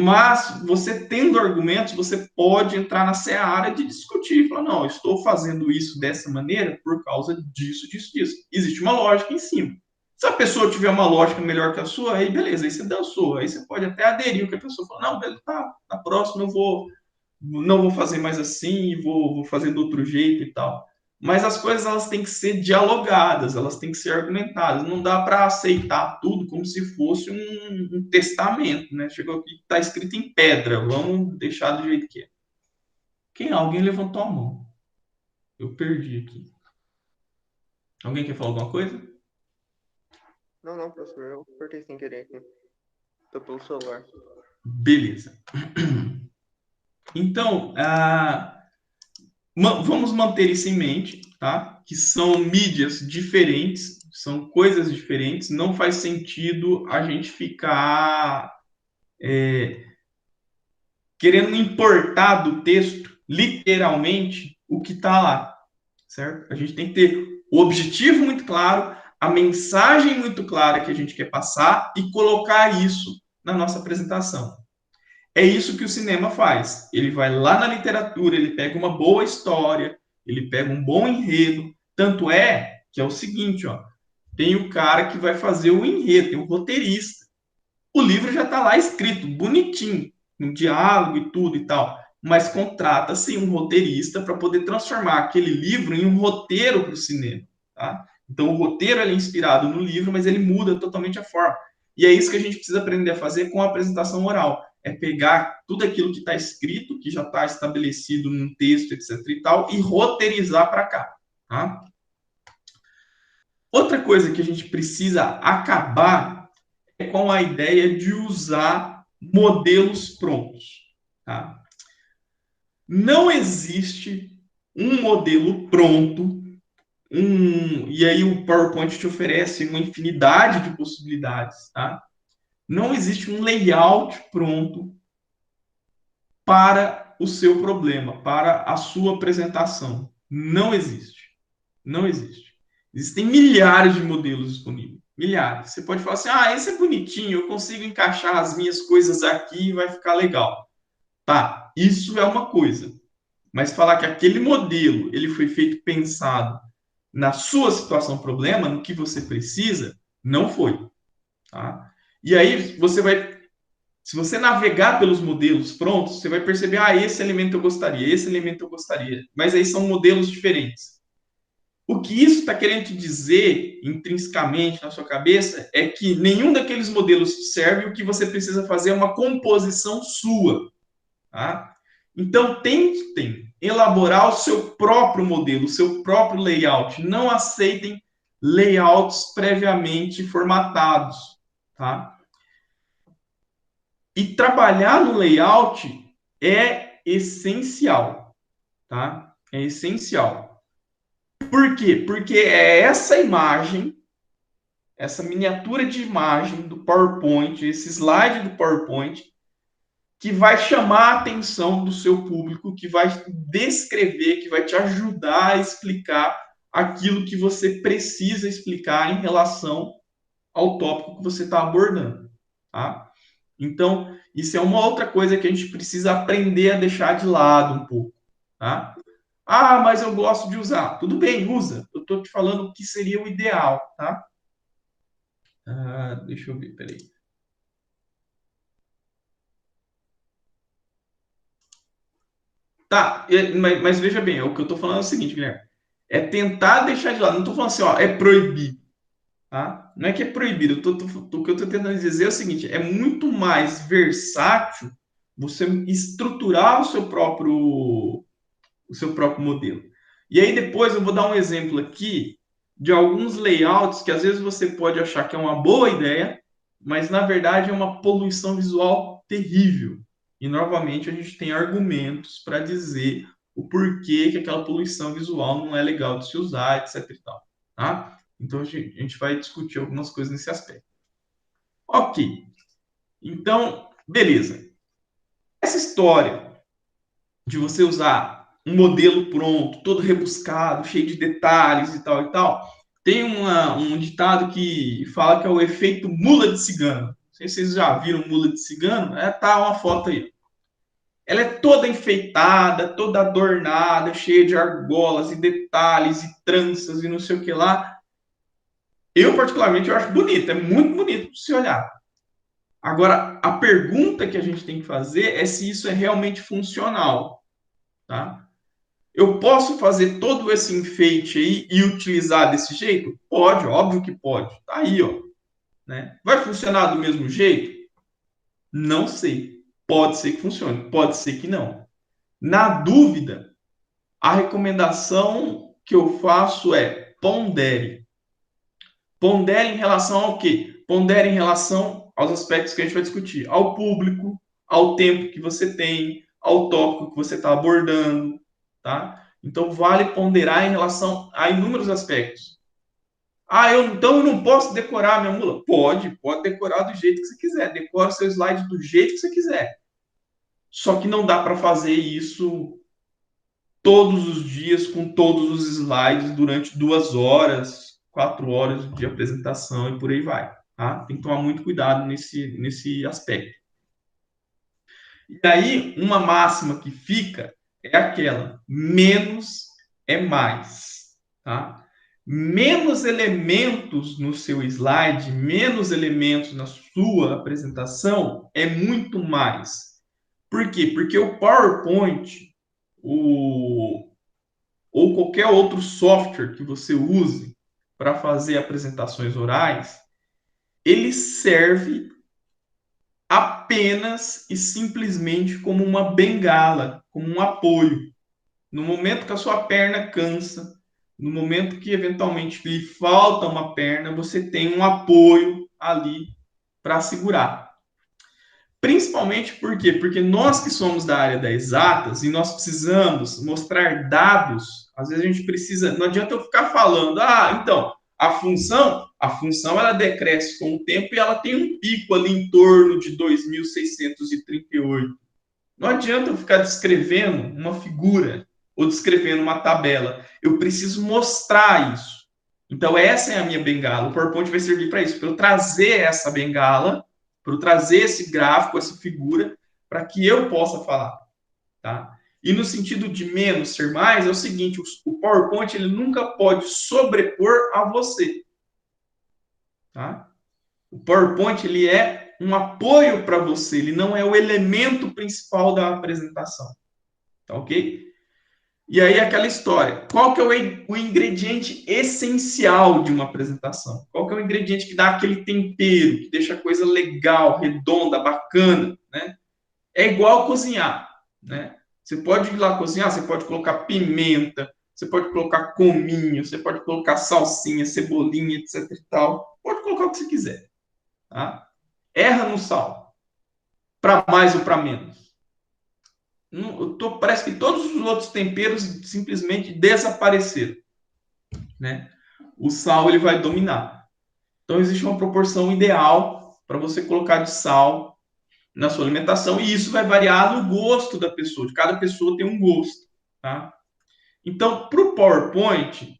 Mas você tendo argumentos, você pode entrar na seara de discutir. Falar, não, eu estou fazendo isso dessa maneira por causa disso, disso, disso. Existe uma lógica em cima. Se a pessoa tiver uma lógica melhor que a sua, aí beleza, aí você dançou. Aí você pode até aderir o que a pessoa fala. Não, beleza, tá, na próxima não vou fazer mais assim, vou fazer do outro jeito e tal. Mas as coisas elas têm que ser dialogadas, elas têm que ser argumentadas. Não dá para aceitar tudo como se fosse um testamento, né? Chegou aqui, está escrito em pedra, vamos deixar do jeito que é. Alguém levantou a mão. Eu perdi aqui. Alguém quer falar alguma coisa? Não, professor, eu cortei sem querer aqui. Tô pelo celular. Beleza. Então, vamos manter isso em mente, tá? Que são mídias diferentes, são coisas diferentes. Não faz sentido a gente ficar querendo importar do texto, literalmente, o que está lá, certo? A gente tem que ter o objetivo muito claro, a mensagem muito clara que a gente quer passar e colocar isso na nossa apresentação. É isso que o cinema faz. Ele vai lá na literatura, ele pega uma boa história, ele pega um bom enredo. Tanto é que é o seguinte, ó, tem o cara que vai fazer o enredo, tem o roteirista. O livro já está lá escrito, bonitinho, no diálogo e tudo e tal. Mas contrata-se um roteirista para poder transformar aquele livro em um roteiro para o cinema. Tá? Então, o roteiro é inspirado no livro, mas ele muda totalmente a forma. E é isso que a gente precisa aprender a fazer com a apresentação oral. É pegar tudo aquilo que está escrito, que já está estabelecido num texto, etc. e tal, e roteirizar para cá. Tá? Outra coisa que a gente precisa acabar é com a ideia de usar modelos prontos. Tá? Não existe um modelo pronto, e aí o PowerPoint te oferece uma infinidade de possibilidades. Tá? Não existe um layout pronto para o seu problema, para a sua apresentação. Não existe. Não existe. Existem milhares de modelos disponíveis. Milhares. Você pode falar assim, esse é bonitinho, eu consigo encaixar as minhas coisas aqui e vai ficar legal. Tá, isso é uma coisa. Mas falar que aquele modelo, ele foi feito pensado na sua situação problema, no que você precisa, não foi. Tá? E aí você vai, se você navegar pelos modelos prontos, você vai perceber, esse elemento eu gostaria, esse elemento eu gostaria. Mas aí são modelos diferentes. O que isso está querendo te dizer, intrinsecamente na sua cabeça, é que nenhum daqueles modelos te serve, o que você precisa fazer é uma composição sua. Tá? Então, tentem elaborar o seu próprio modelo, o seu próprio layout. Não aceitem layouts previamente formatados. Tá? E trabalhar no layout é essencial. Tá? É essencial. Por quê? Porque é essa imagem, essa miniatura de imagem do PowerPoint, esse slide do PowerPoint, que vai chamar a atenção do seu público, que vai descrever, que vai te ajudar a explicar aquilo que você precisa explicar em relação ao tópico que você está abordando. Tá? Então, isso é uma outra coisa que a gente precisa aprender a deixar de lado um pouco. Tá? Mas eu gosto de usar. Tudo bem, usa. Eu estou te falando o que seria o ideal, tá? Deixa eu ver, peraí. Tá, mas veja bem, o que eu estou falando é o seguinte, Guilherme. É tentar deixar de lado. Não estou falando assim, é proibir. Tá? Não é que é proibido. O que eu estou tentando dizer é o seguinte, é muito mais versátil você estruturar o seu próprio modelo. E aí depois eu vou dar um exemplo aqui de alguns layouts que às vezes você pode achar que é uma boa ideia, mas na verdade é uma poluição visual terrível. E novamente a gente tem argumentos para dizer o porquê que aquela poluição visual não é legal de se usar, etc. e tal, tá? Então a gente vai discutir algumas coisas nesse aspecto. Ok. Então, beleza. Essa história de você usar um modelo pronto, todo rebuscado, cheio de detalhes e tal. Tem um ditado que fala que é o efeito mula de cigano. sei se vocês já viram mula de cigano, tá uma foto aí. Ela é toda enfeitada, toda adornada, cheia de argolas e detalhes e tranças e não sei o que lá. Eu, particularmente, eu acho bonito, é muito bonito de se olhar. Agora, a pergunta que a gente tem que fazer é se isso é realmente funcional, tá? Eu posso fazer todo esse enfeite aí e utilizar desse jeito? Pode, óbvio que pode. Tá aí, ó. Né? Vai funcionar do mesmo jeito? Não sei. Pode ser que funcione, pode ser que não. Na dúvida, a recomendação que eu faço é pondere. Pondere em relação ao quê? Pondere em relação aos aspectos que a gente vai discutir. Ao público, ao tempo que você tem, ao tópico que você está abordando, tá? Então, vale ponderar em relação a inúmeros aspectos. Então eu não posso decorar minha mula? Pode decorar do jeito que você quiser. Decora o seu slide do jeito que você quiser. Só que não dá para fazer isso todos os dias com todos os slides durante 2 horas, 4 horas de apresentação e por aí vai. Tá? Tem que tomar muito cuidado nesse aspecto. E aí, uma máxima que fica é aquela: menos é mais. Tá? Menos elementos no seu slide, menos elementos na sua apresentação é muito mais. Por quê? Porque o PowerPoint, ou qualquer outro software que você use para fazer apresentações orais, ele serve apenas e simplesmente como uma bengala, como um apoio. No momento que a sua perna cansa, no momento que eventualmente lhe falta uma perna, você tem um apoio ali para segurar. Principalmente por quê? Porque nós que somos da área das exatas e nós precisamos mostrar dados, às vezes a gente precisa, não adianta eu ficar falando, então, a função ela decresce com o tempo e ela tem um pico ali em torno de 2.638. Não adianta eu ficar descrevendo uma figura ou descrevendo uma tabela. Eu preciso mostrar isso. Então, essa é a minha bengala. O PowerPoint vai servir para isso, para eu trazer essa bengala, para eu trazer esse gráfico, essa figura, para que eu possa falar. Tá? E no sentido de menos ser mais, é o seguinte: o PowerPoint ele nunca pode sobrepor a você. Tá? O PowerPoint ele é um apoio para você, ele não é o elemento principal da apresentação. Tá ok? E aí aquela história, qual que é o ingrediente essencial de uma apresentação? Qual que é o ingrediente que dá aquele tempero, que deixa a coisa legal, redonda, bacana, né? É igual cozinhar, né? Você pode ir lá cozinhar, você pode colocar pimenta, você pode colocar cominho, você pode colocar salsinha, cebolinha, etc e tal. Pode colocar o que você quiser, tá? Erra no sal, para mais ou para menos. Parece que todos os outros temperos simplesmente desapareceram, né? O sal ele vai dominar. Então existe uma proporção ideal para você colocar de sal na sua alimentação e isso vai variar no gosto da pessoa. De cada pessoa tem um gosto, tá? Então, para o PowerPoint,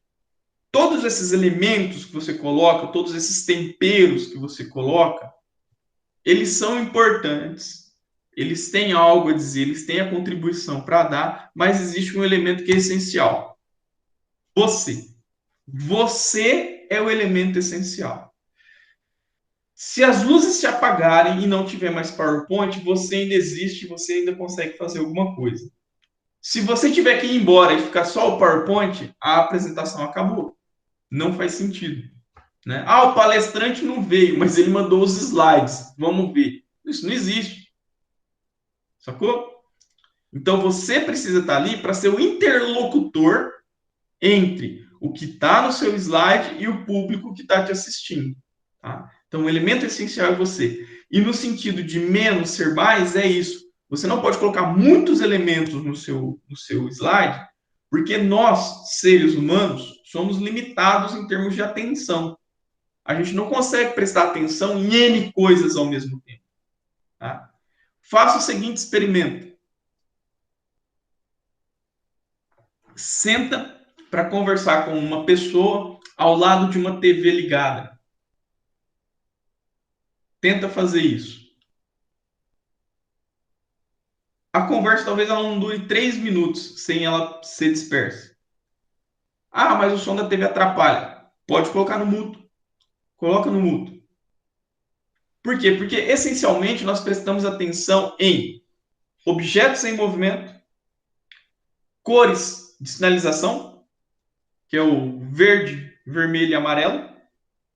todos esses elementos que você coloca, todos esses temperos que você coloca, eles são importantes. Eles têm algo a dizer, eles têm a contribuição para dar, mas existe um elemento que é essencial. Você. Você é o elemento essencial. Se as luzes se apagarem e não tiver mais PowerPoint, você ainda existe, você ainda consegue fazer alguma coisa. Se você tiver que ir embora e ficar só o PowerPoint, a apresentação acabou. Não faz sentido. Né? O palestrante não veio, mas ele mandou os slides. Vamos ver. Isso não existe. Sacou? Então você precisa estar ali para ser o interlocutor entre o que está no seu slide e o público que está te assistindo. Tá? Então o elemento essencial é você. E no sentido de menos ser mais, é isso. Você não pode colocar muitos elementos no seu slide, porque nós, seres humanos, somos limitados em termos de atenção. A gente não consegue prestar atenção em N coisas ao mesmo tempo. Tá? Faça o seguinte experimento. Senta para conversar com uma pessoa ao lado de uma TV ligada. Tenta fazer isso. A conversa talvez ela não dure 3 minutos sem ela ser dispersa. Ah, mas o som da TV atrapalha. Pode colocar no mudo. Coloca no mudo. Por quê? Porque, essencialmente, nós prestamos atenção em objetos em movimento, cores de sinalização, que é o verde, vermelho e amarelo,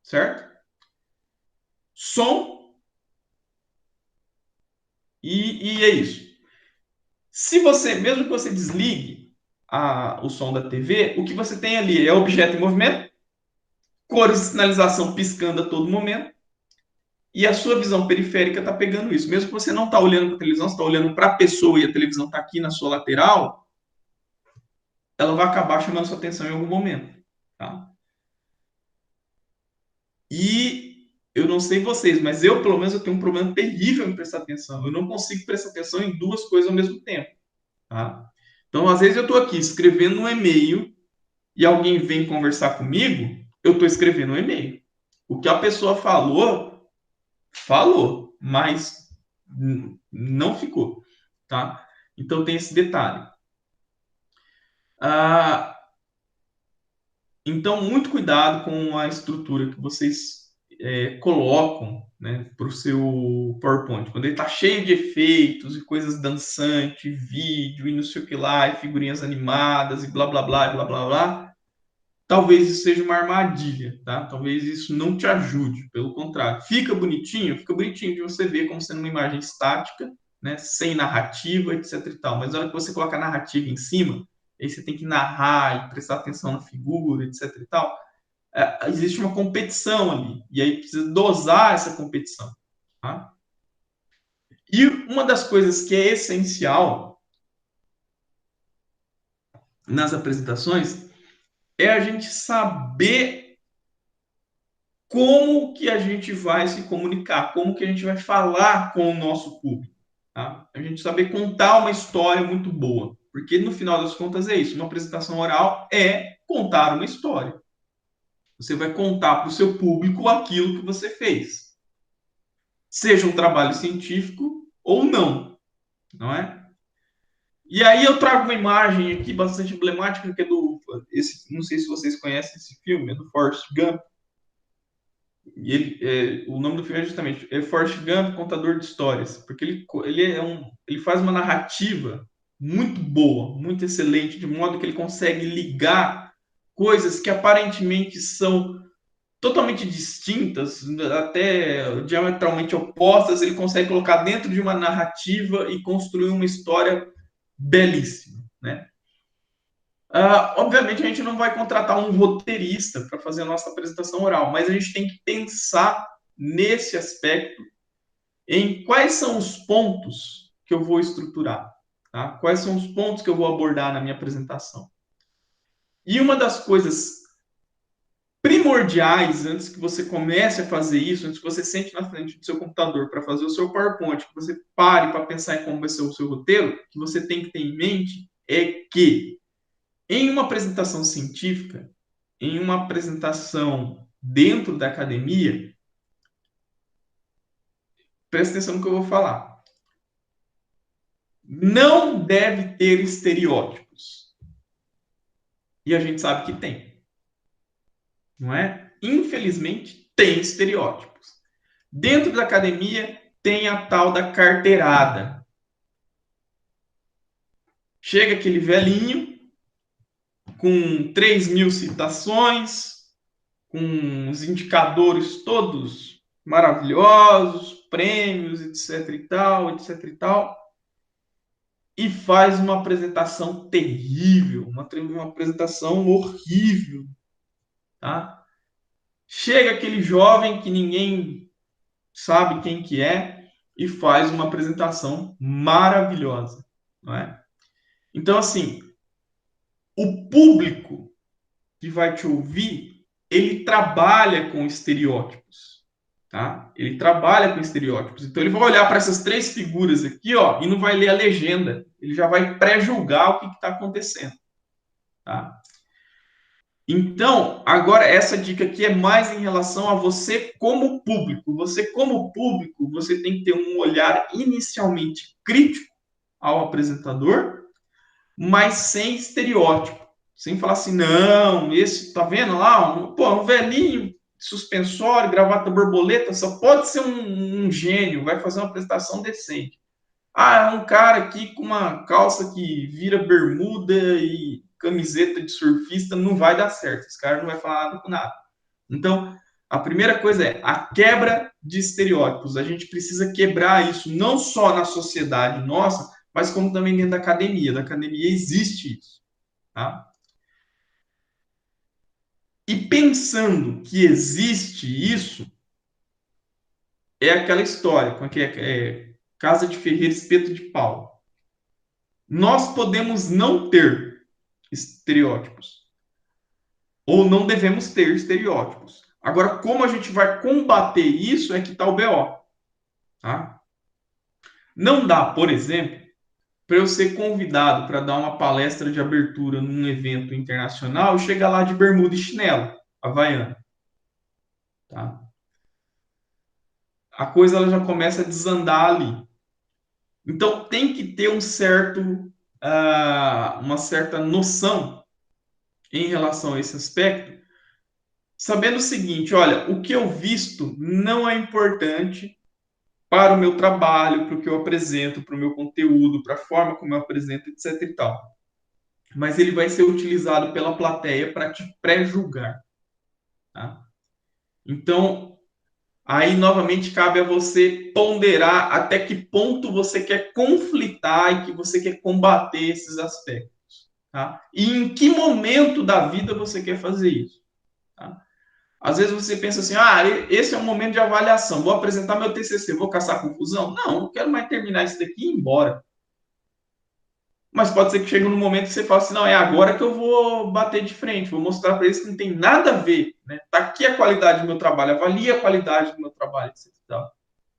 certo? Som. E é isso. Se você, mesmo que você desligue o som da TV, o que você tem ali é objeto em movimento, cores de sinalização piscando a todo momento, e a sua visão periférica está pegando isso. Mesmo que você não está olhando para a televisão, você está olhando para a pessoa e a televisão está aqui na sua lateral, ela vai acabar chamando sua atenção em algum momento. Tá? E eu não sei vocês, mas eu, pelo menos, eu tenho um problema terrível em prestar atenção. Eu não consigo prestar atenção em duas coisas ao mesmo tempo. Tá? Então, às vezes, eu estou aqui escrevendo um e-mail e alguém vem conversar comigo, eu estou escrevendo um e-mail. O que a pessoa falou, mas não ficou. Tá? Então, tem esse detalhe. Então, muito cuidado com a estrutura que vocês colocam, né, para o seu PowerPoint. Quando ele está cheio de efeitos e coisas dançantes, vídeo e não sei o que lá, e figurinhas animadas e blá, blá, blá, blá, blá, blá, talvez isso seja uma armadilha, tá? Talvez isso não te ajude, pelo contrário. Fica bonitinho de você ver como sendo uma imagem estática, né, sem narrativa, etc e tal. Mas na hora que você coloca a narrativa em cima, aí você tem que narrar e prestar atenção na figura, etc e tal, existe uma competição ali. E aí precisa dosar essa competição. Tá? E uma das coisas que é essencial nas apresentações é a gente saber como que a gente vai se comunicar, como que a gente vai falar com o nosso público. Tá? A gente saber contar uma história muito boa. Porque, no final das contas, é isso. Uma apresentação oral é contar uma história. Você vai contar para o seu público aquilo que você fez. Seja um trabalho científico ou não. Não é? E aí eu trago uma imagem aqui bastante emblemática, que é não sei se vocês conhecem esse filme, é do Forrest Gump. E o nome do filme é justamente Forrest Gump, Contador de Histórias, porque ele faz uma narrativa muito boa, muito excelente, de modo que ele consegue ligar coisas que aparentemente são totalmente distintas, até diametralmente opostas, ele consegue colocar dentro de uma narrativa e construir uma história belíssima, né? Obviamente, a gente não vai contratar um roteirista para fazer a nossa apresentação oral, mas a gente tem que pensar nesse aspecto, em quais são os pontos que eu vou estruturar, tá? Quais são os pontos que eu vou abordar na minha apresentação. E uma das coisas primordiais, antes que você comece a fazer isso, antes que você sente na frente do seu computador para fazer o seu PowerPoint, que você pare para pensar em como vai ser o seu roteiro, que você tem que ter em mente é que em uma apresentação científica, em uma apresentação dentro da academia, presta atenção no que eu vou falar. Não deve ter estereótipos. E a gente sabe que tem. Não é? Infelizmente, tem estereótipos. Dentro da academia, tem a tal da carteirada. Chega aquele velhinho com 3.000 citações, com os indicadores todos maravilhosos, prêmios, etc e tal, e faz uma apresentação terrível, uma apresentação horrível, tá? Chega aquele jovem que ninguém sabe quem que é e faz uma apresentação maravilhosa, não é? Então, assim, o público que vai te ouvir, ele trabalha com estereótipos, tá? Ele trabalha com estereótipos. Então, ele vai olhar para essas 3 figuras aqui, ó, e não vai ler a legenda. Ele já vai pré-julgar o que está acontecendo, tá? Então, agora essa dica aqui é mais em relação a você como público. Você como público, você tem que ter um olhar inicialmente crítico ao apresentador, mas sem estereótipo. Sem falar assim, não, esse, tá vendo lá? Um velhinho, suspensório, gravata borboleta, só pode ser um gênio, vai fazer uma apresentação decente. Ah, é um cara aqui com uma calça que vira bermuda e camiseta de surfista, não vai dar certo. Esse cara não vai falar nada com nada. Então, a primeira coisa é a quebra de estereótipos. A gente precisa quebrar isso, não só na sociedade nossa, mas como também dentro da academia. Da academia existe isso. Tá? E pensando que existe isso, é aquela história, como é casa de ferreiro, espeto de pau. Nós podemos não ter estereótipos, ou não devemos ter estereótipos. Agora, como a gente vai combater isso é que está o BO. Tá? Não dá, por exemplo, para eu ser convidado para dar uma palestra de abertura num evento internacional e chegar lá de bermuda e chinelo, havaiana. Tá? A coisa ela já começa a desandar ali. Então, tem que ter uma certa noção em relação a esse aspecto, sabendo o seguinte, olha, o que eu visto não é importante para o meu trabalho, para o que eu apresento, para o meu conteúdo, para a forma como eu apresento, etc. e tal. Mas ele vai ser utilizado pela plateia para te pré-julgar. Tá? Então, aí novamente cabe a você ponderar até que ponto você quer conflitar e que você quer combater esses aspectos. Tá? E em que momento da vida você quer fazer isso. Tá? Às vezes você pensa assim, esse é um momento de avaliação, vou apresentar meu TCC, vou caçar confusão? Não, não quero mais terminar isso daqui e ir embora. Mas pode ser que chegue num momento que você fala assim, não, é agora que eu vou bater de frente, vou mostrar para eles que não tem nada a ver. Né? Tá aqui a qualidade do meu trabalho, avalie a qualidade do meu trabalho, etc.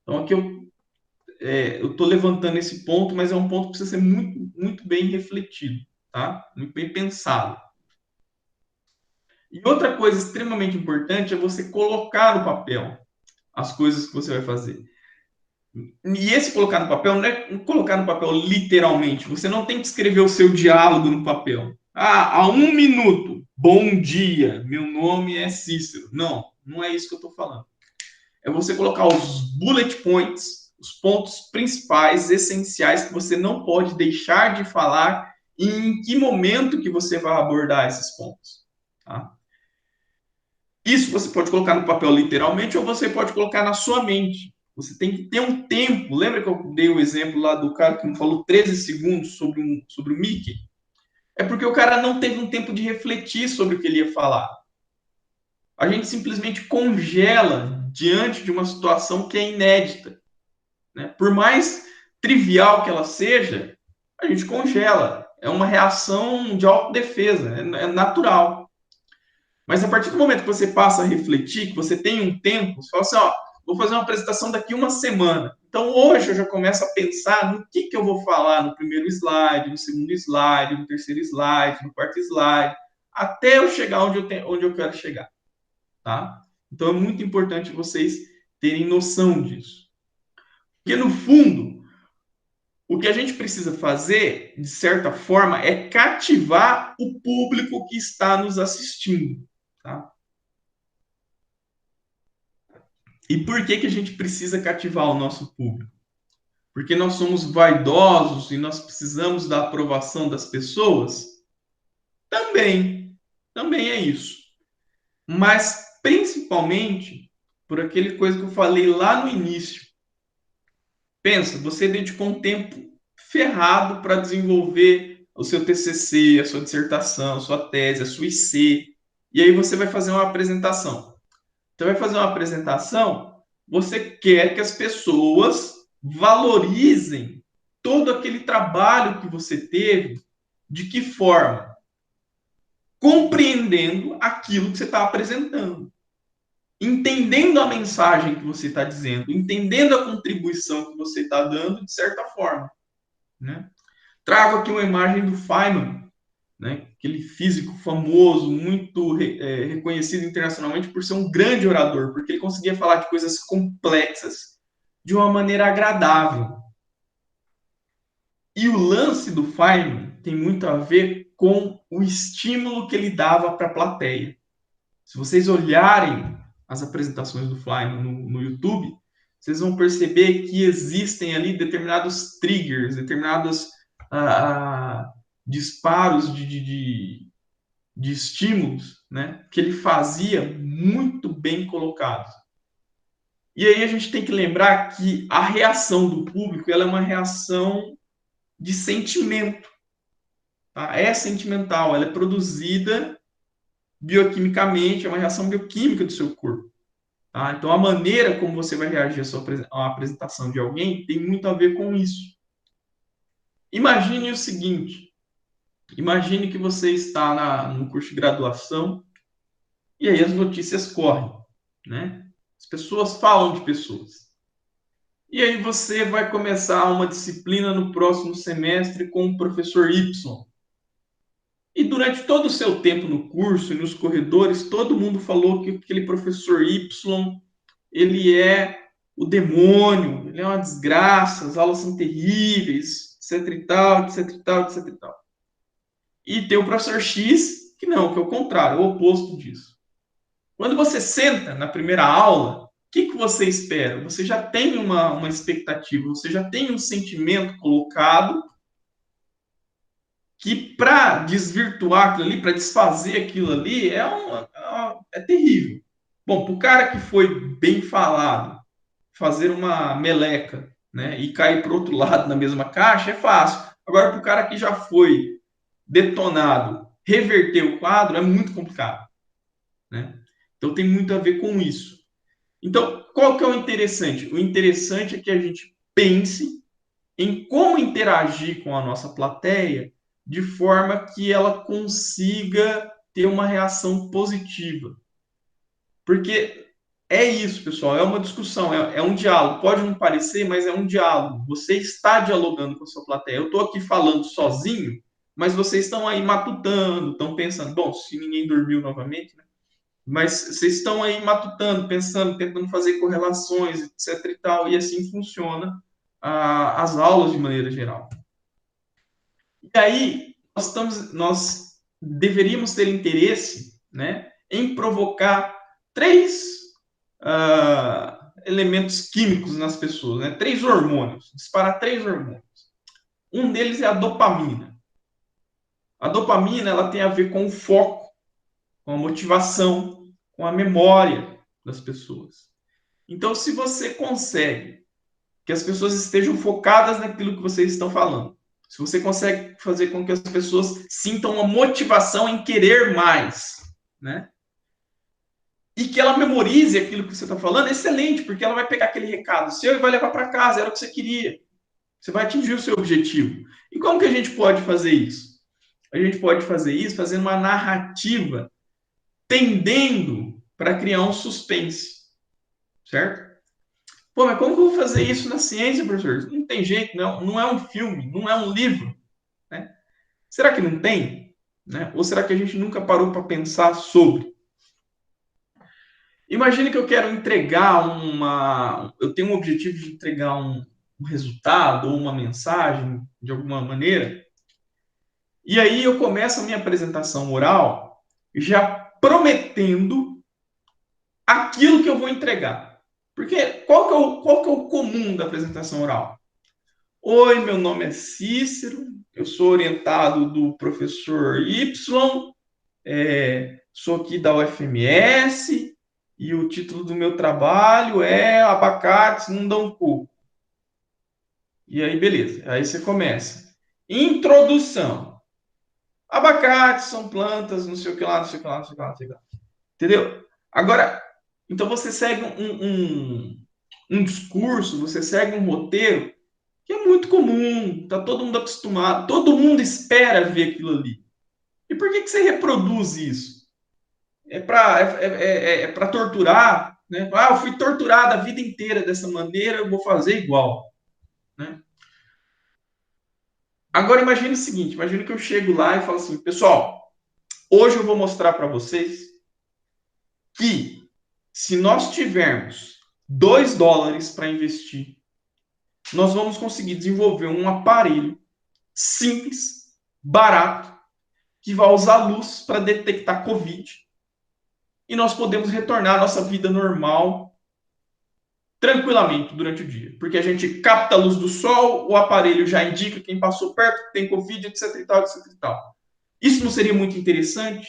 Então aqui eu estou levantando esse ponto, mas é um ponto que precisa ser muito, muito bem refletido, tá? Muito bem pensado. E outra coisa extremamente importante é você colocar no papel as coisas que você vai fazer. E esse colocar no papel não é colocar no papel literalmente. Você não tem que escrever o seu diálogo no papel. Há 1 minuto. Bom dia, meu nome é Cícero. Não, não é isso que eu estou falando. É você colocar os bullet points, os pontos principais, essenciais, que você não pode deixar de falar e em que momento que você vai abordar esses pontos. Tá? Isso você pode colocar no papel literalmente ou você pode colocar na sua mente. Você tem que ter um tempo. Lembra que eu dei o exemplo lá do cara que não falou 13 segundos sobre o Mickey? É porque o cara não teve um tempo de refletir sobre o que ele ia falar. A gente simplesmente congela diante de uma situação que é inédita. Né? Por mais trivial que ela seja, a gente congela. É uma reação de autodefesa, é natural. Mas a partir do momento que você passa a refletir, que você tem um tempo, você fala assim, vou fazer uma apresentação daqui 1 semana. Então, hoje eu já começo a pensar no que eu vou falar no primeiro slide, no segundo slide, no terceiro slide, no quarto slide, até eu chegar onde eu quero chegar. Tá? Então, é muito importante vocês terem noção disso. Porque, no fundo, o que a gente precisa fazer, de certa forma, é cativar o público que está nos assistindo. Tá? E por que a gente precisa cativar o nosso público? Porque nós somos vaidosos e nós precisamos da aprovação das pessoas? Também é isso. Mas, principalmente, por aquele coisa que eu falei lá no início. Pensa, você dedicou um tempo ferrado para desenvolver o seu TCC, a sua dissertação, a sua tese, a sua IC, e aí você vai fazer uma apresentação. Você vai fazer uma apresentação, você quer que as pessoas valorizem todo aquele trabalho que você teve, de que forma? Compreendendo aquilo que você está apresentando. Entendendo a mensagem que você está dizendo, entendendo a contribuição que você está dando, de certa forma. Né? Trago aqui uma imagem do Feynman, né? Aquele físico famoso, muito reconhecido internacionalmente por ser um grande orador, porque ele conseguia falar de coisas complexas de uma maneira agradável. E o lance do Feynman tem muito a ver com o estímulo que ele dava para a plateia. Se vocês olharem as apresentações do Feynman no YouTube, vocês vão perceber que existem ali determinados triggers, determinados disparos de estímulos, né, que ele fazia muito bem colocados. E aí a gente tem que lembrar que a reação do público ela é uma reação de sentimento. Tá? É sentimental, ela é produzida bioquimicamente, é uma reação bioquímica do seu corpo. Tá? Então, a maneira como você vai reagir à apresentação de alguém tem muito a ver com isso. Imagine o seguinte, imagine que você está no curso de graduação e aí as notícias correm, né? As pessoas falam de pessoas. E aí você vai começar uma disciplina no próximo semestre com o professor Y. E durante todo o seu tempo no curso e nos corredores, todo mundo falou que aquele professor Y, ele é o demônio, ele é uma desgraça, as aulas são terríveis, etc e tal, etc e tal, etc e tal. E tem o professor X, que não, que é o contrário, é o oposto disso. Quando você senta na primeira aula, o que você espera? Você já tem uma expectativa, você já tem um sentimento colocado que para desvirtuar aquilo ali, para desfazer aquilo ali, é terrível. Bom, para o cara que foi bem falado, fazer uma meleca, né, e cair para o outro lado na mesma caixa é fácil. Agora, para o cara que já foi detonado, reverter o quadro é muito complicado, né? Então tem muito a ver com isso. Então, qual que é o interessante? O interessante é que a gente pense em como interagir com a nossa plateia de forma que ela consiga ter uma reação positiva. Porque é isso, pessoal, é uma discussão, é um diálogo. Pode não parecer, mas é um diálogo. Você está dialogando com a sua plateia. Eu estou aqui falando sozinho, mas vocês estão aí matutando, estão pensando, bom, se ninguém dormiu novamente, né? Mas vocês estão aí matutando, pensando, tentando fazer correlações, etc e tal, e assim funciona as aulas de maneira geral. E aí, nós deveríamos ter interesse, né, em provocar 3 elementos químicos nas pessoas, né, 3 hormônios, disparar 3 hormônios. Um deles é a dopamina. A dopamina ela tem a ver com o foco, com a motivação, com a memória das pessoas. Então, se você consegue que as pessoas estejam focadas naquilo que vocês estão falando, se você consegue fazer com que as pessoas sintam uma motivação em querer mais, né? E que ela memorize aquilo que você está falando, é excelente, porque ela vai pegar aquele recado seu e vai levar para casa, era o que você queria. Você vai atingir o seu objetivo. E como que a gente pode fazer isso? A gente pode fazer isso fazendo uma narrativa tendendo para criar um suspense, certo? Pô, mas como que eu vou fazer isso na ciência, professor? Não tem jeito, não é um filme, não é um livro, né? Será que não tem? Né? Ou será que a gente nunca parou para pensar sobre? Imagine que eu quero entregar eu tenho um objetivo de entregar um resultado ou uma mensagem de alguma maneira, e aí eu começo a minha apresentação oral já prometendo aquilo que eu vou entregar. Porque qual que é o comum da apresentação oral? Oi, meu nome é Cícero, eu sou orientado do professor Y, sou aqui da UFMS, e o título do meu trabalho é Abacates não dão coco. E aí, beleza. Aí você começa. Introdução. Abacates são plantas, não sei o que lá, não sei o que lá, não sei o que lá, não sei o que lá. Entendeu? Agora, então você segue um discurso, você segue um roteiro que é muito comum, tá todo mundo acostumado, todo mundo espera ver aquilo ali. E por que você reproduz isso? É para torturar, né? Eu fui torturado a vida inteira dessa maneira, eu vou fazer igual, né? Agora imagine o seguinte, imagine que eu chego lá e falo assim, pessoal, hoje eu vou mostrar para vocês que se nós tivermos $2 para investir, nós vamos conseguir desenvolver um aparelho simples, barato, que vai usar luz para detectar Covid. E nós podemos retornar à nossa vida normal tranquilamente durante o dia. Porque a gente capta a luz do sol, o aparelho já indica quem passou perto, que tem Covid, etc e tal, etc e tal. Isso não seria muito interessante?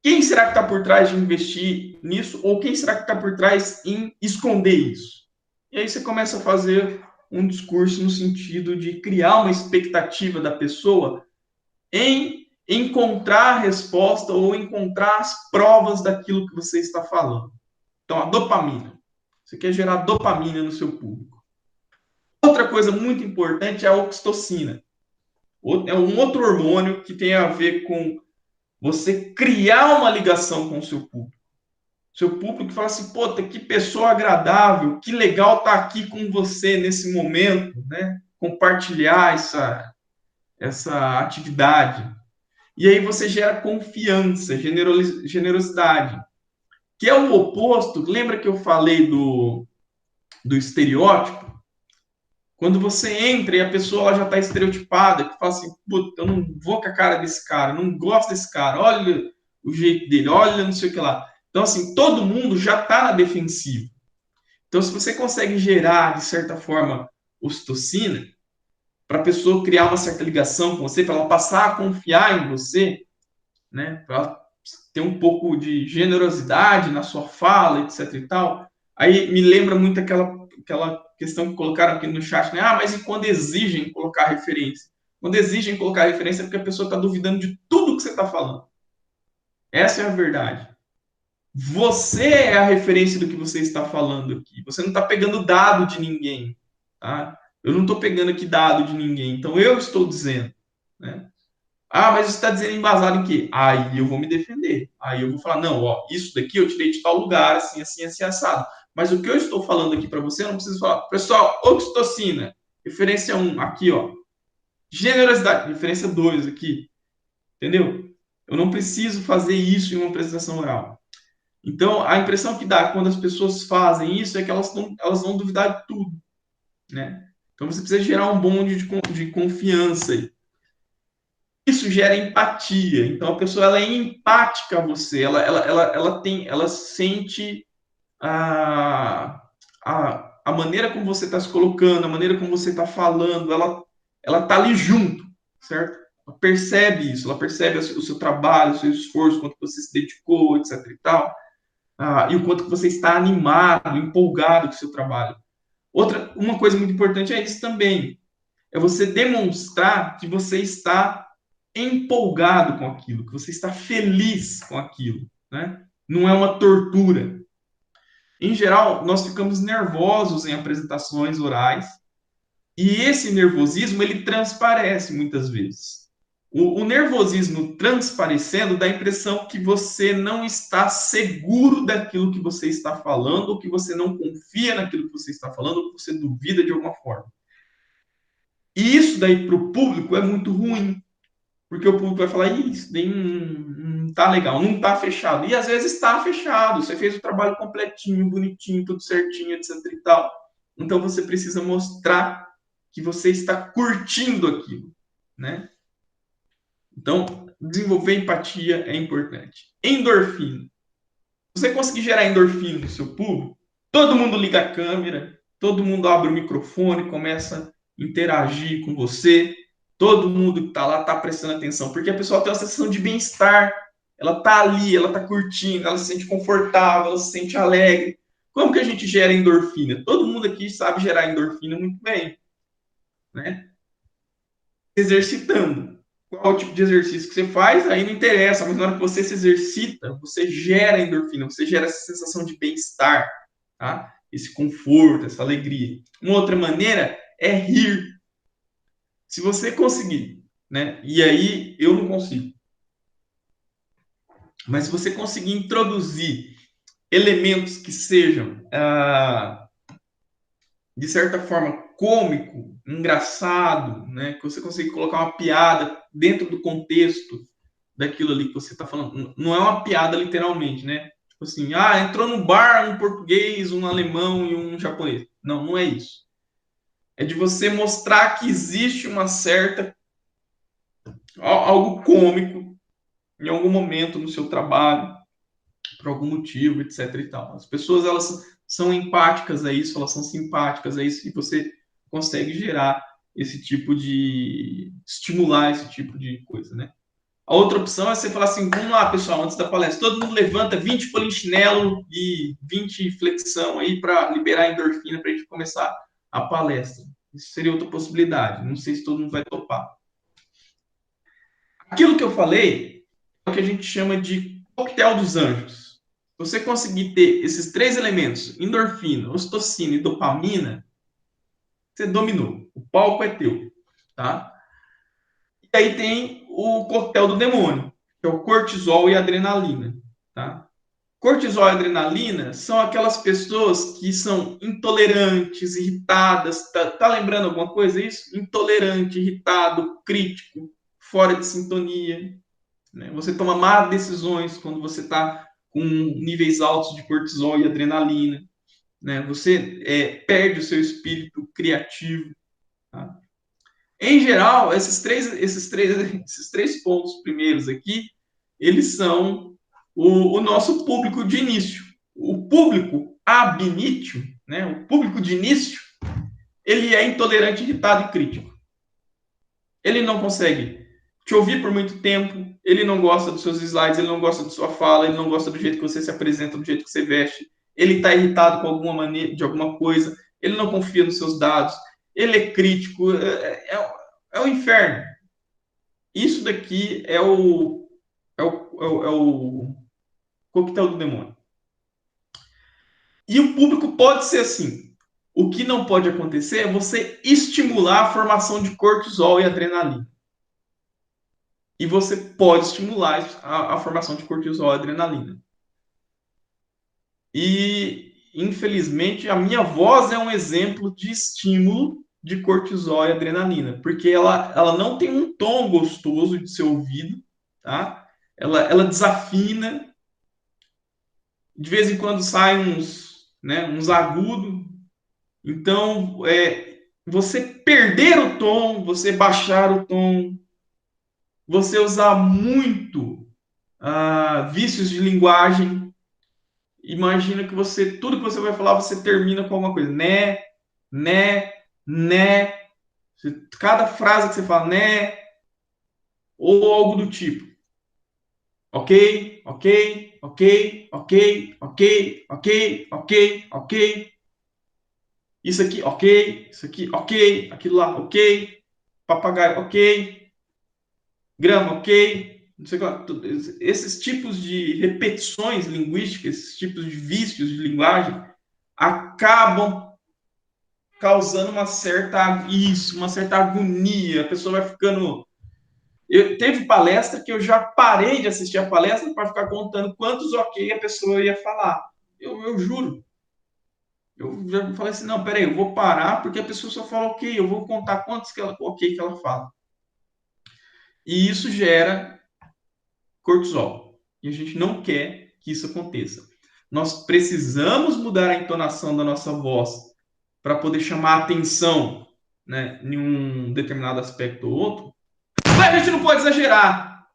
Quem será que está por trás de investir nisso? Ou quem será que está por trás em esconder isso? E aí você começa a fazer um discurso no sentido de criar uma expectativa da pessoa em encontrar a resposta ou encontrar as provas daquilo que você está falando. Então, a dopamina. Você quer gerar dopamina no seu público. Outra coisa muito importante é a oxitocina. É um outro hormônio que tem a ver com você criar uma ligação com o seu público. Seu público fala assim, pô, que pessoa agradável, que legal estar aqui com você nesse momento, né? Compartilhar essa atividade. E aí você gera confiança, generosidade, que é o oposto. Lembra que eu falei do estereótipo? Quando você entra e a pessoa ela já está estereotipada, que fala assim, puta, eu não vou com a cara desse cara, não gosto desse cara, olha o jeito dele, olha não sei o que lá. Então, assim, todo mundo já está na defensiva. Então, se você consegue gerar, de certa forma, ocitocina, para a pessoa criar uma certa ligação com você, para ela passar a confiar em você, né, para ela ter um pouco de generosidade na sua fala, etc e tal, aí me lembra muito aquela questão que colocaram aqui no chat, né? Ah, mas e quando exigem colocar referência? Quando exigem colocar referência é porque a pessoa está duvidando de tudo que você está falando. Essa é a verdade. Você é a referência do que você está falando aqui. Você não está pegando dado de ninguém. Tá? Eu não estou pegando aqui dado de ninguém. Então, eu estou dizendo. Né? Ah, mas você está dizendo embasado em quê? Aí eu vou me defender. Aí eu vou falar, não, ó, isso daqui eu tirei de tal lugar, assim, assim, assim, assado. Mas o que eu estou falando aqui para você, eu não preciso falar. Pessoal, oxitocina, referência 1, aqui, ó. Generosidade, referência 2, aqui. Entendeu? Eu não preciso fazer isso em uma apresentação oral. Então, a impressão que dá quando as pessoas fazem isso é que elas vão duvidar de tudo, né? Então, você precisa gerar um bonde de confiança aí. Isso gera empatia. Então, a pessoa ela é empática a você, ela sente a maneira como você está se colocando, a maneira como você está falando, ela está ali junto, certo? Ela percebe isso, ela percebe o seu trabalho, o seu esforço, quanto você se dedicou, etc e tal. E o quanto que você está animado, empolgado com o seu trabalho. Uma coisa muito importante é isso também. É você demonstrar que você está empolgado com aquilo, que você está feliz com aquilo, né? Não é uma tortura. Em geral, nós ficamos nervosos em apresentações orais e esse nervosismo ele transparece muitas vezes. O nervosismo transparecendo dá a impressão que você não está seguro daquilo que você está falando, ou que você não confia naquilo que você está falando, ou que você duvida de alguma forma. E isso daí para o público é muito ruim, porque o público vai falar, isso daí não tá legal, não tá fechado. E às vezes está fechado, você fez o trabalho completinho, bonitinho, tudo certinho, etc e tal. Então você precisa mostrar que você está curtindo aquilo, né? Então, desenvolver empatia é importante. Endorfina. Você conseguir gerar endorfina no seu público, todo mundo liga a câmera, todo mundo abre o microfone, começa a interagir com você, todo mundo que está lá está prestando atenção, porque a pessoa tem uma sensação de bem-estar, ela está ali, ela está curtindo, ela se sente confortável, ela se sente alegre. Como que a gente gera endorfina? Todo mundo aqui sabe gerar endorfina muito bem, né? Exercitando. Qual o tipo de exercício que você faz, aí não interessa, mas na hora que você se exercita, você gera endorfina, você gera essa sensação de bem-estar, tá? Esse conforto, essa alegria. Uma outra maneira é rir. Se você conseguir, né? E aí eu não consigo. Mas se você conseguir introduzir elementos que sejam, de certa forma, cômico, engraçado, né? Que você consegue colocar uma piada dentro do contexto daquilo ali que você está falando. Não é uma piada literalmente, né? Tipo assim, entrou no bar um português, um alemão e um japonês. Não, não é isso. É de você mostrar que existe uma certa... algo cômico em algum momento no seu trabalho, por algum motivo, etc. e tal. As pessoas, elas são empáticas a isso, elas são simpáticas a isso, e você consegue gerar esse tipo de... estimular esse tipo de coisa, né? A outra opção é você falar assim, vamos lá, pessoal, antes da palestra, todo mundo levanta 20 polichinelo e 20 flexão aí para liberar endorfina para a gente começar a palestra. Isso seria outra possibilidade. Não sei se todo mundo vai topar. Aquilo que eu falei é o que a gente chama de coquetel dos anjos. Se você conseguir ter esses 3 elementos, endorfina, ocitocina e dopamina, você dominou. O palco é teu, tá? E aí tem o coquetel do demônio, que é o cortisol e a adrenalina, tá? Cortisol e adrenalina são aquelas pessoas que são intolerantes, irritadas. Tá lembrando alguma coisa isso? Intolerante, irritado, crítico, fora de sintonia, né? Você toma más decisões quando você está com níveis altos de cortisol e adrenalina, né? Você perde o seu espírito criativo, tá? Em geral, esses três pontos primeiros aqui, eles são o nosso público de início. O público ab initio, né? O público de início, ele é intolerante, irritado e crítico. Ele não consegue te ouvir por muito tempo, ele não gosta dos seus slides, ele não gosta da sua fala, ele não gosta do jeito que você se apresenta, do jeito que você veste, ele está irritado com alguma maneira, de alguma coisa, ele não confia nos seus dados, ele é crítico, é o inferno. Isso daqui é o coquetel do demônio. E o público pode ser assim. O que não pode acontecer é você estimular a formação de cortisol e adrenalina. E você pode estimular a formação de cortisol e adrenalina. E, infelizmente, a minha voz é um exemplo de estímulo de cortisol e adrenalina, porque ela não tem um tom gostoso de ser ouvido, tá? Ela desafina, de vez em quando saem uns agudos. Então, você perder o tom, você baixar o tom, você usar muito vícios de linguagem. Imagina que tudo que você vai falar, você termina com alguma coisa. Né. Cada frase que você fala, né, ou algo do tipo. Ok. Isso aqui, ok. Isso aqui, ok. Aquilo lá, ok. Papagaio, ok. Grama, ok. Não sei o que lá. Esses tipos de repetições linguísticas, esses tipos de vícios de linguagem, acabam causando uma certa agonia. A pessoa vai ficando... Teve palestra que eu já parei de assistir a palestra para ficar contando quantos ok a pessoa ia falar. Eu juro. Eu já falei assim, não, peraí, eu vou parar porque a pessoa só fala ok, eu vou contar quantos ok que ela fala. E isso gera cortisol. E a gente não quer que isso aconteça. Nós precisamos mudar a entonação da nossa voz para poder chamar a atenção, né, em um determinado aspecto ou outro. Mas a gente não pode exagerar.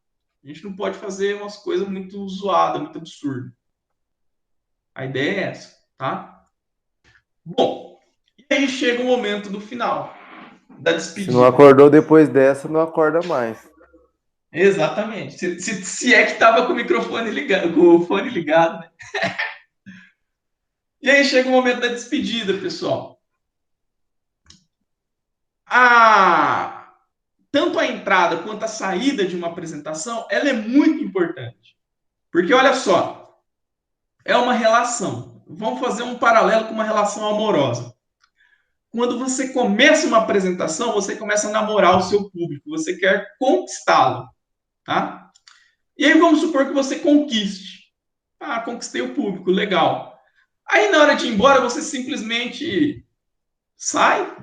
A gente não pode fazer umas coisas muito zoadas, muito absurdas. A ideia é essa, tá? Bom, e aí chega o momento do final, da despedida. Se não acordou depois dessa, não acorda mais. Exatamente. Se é que estava com o microfone ligado, com o fone ligado, né? E aí chega o momento da despedida, pessoal. Tanto a entrada quanto a saída de uma apresentação, ela é muito importante. Porque, olha só, é uma relação. Vamos fazer um paralelo com uma relação amorosa. Quando você começa uma apresentação, você começa a namorar o seu público, você quer conquistá-lo, tá? E aí vamos supor que você conquiste. Conquistei o público, legal. Aí na hora de ir embora, você simplesmente sai,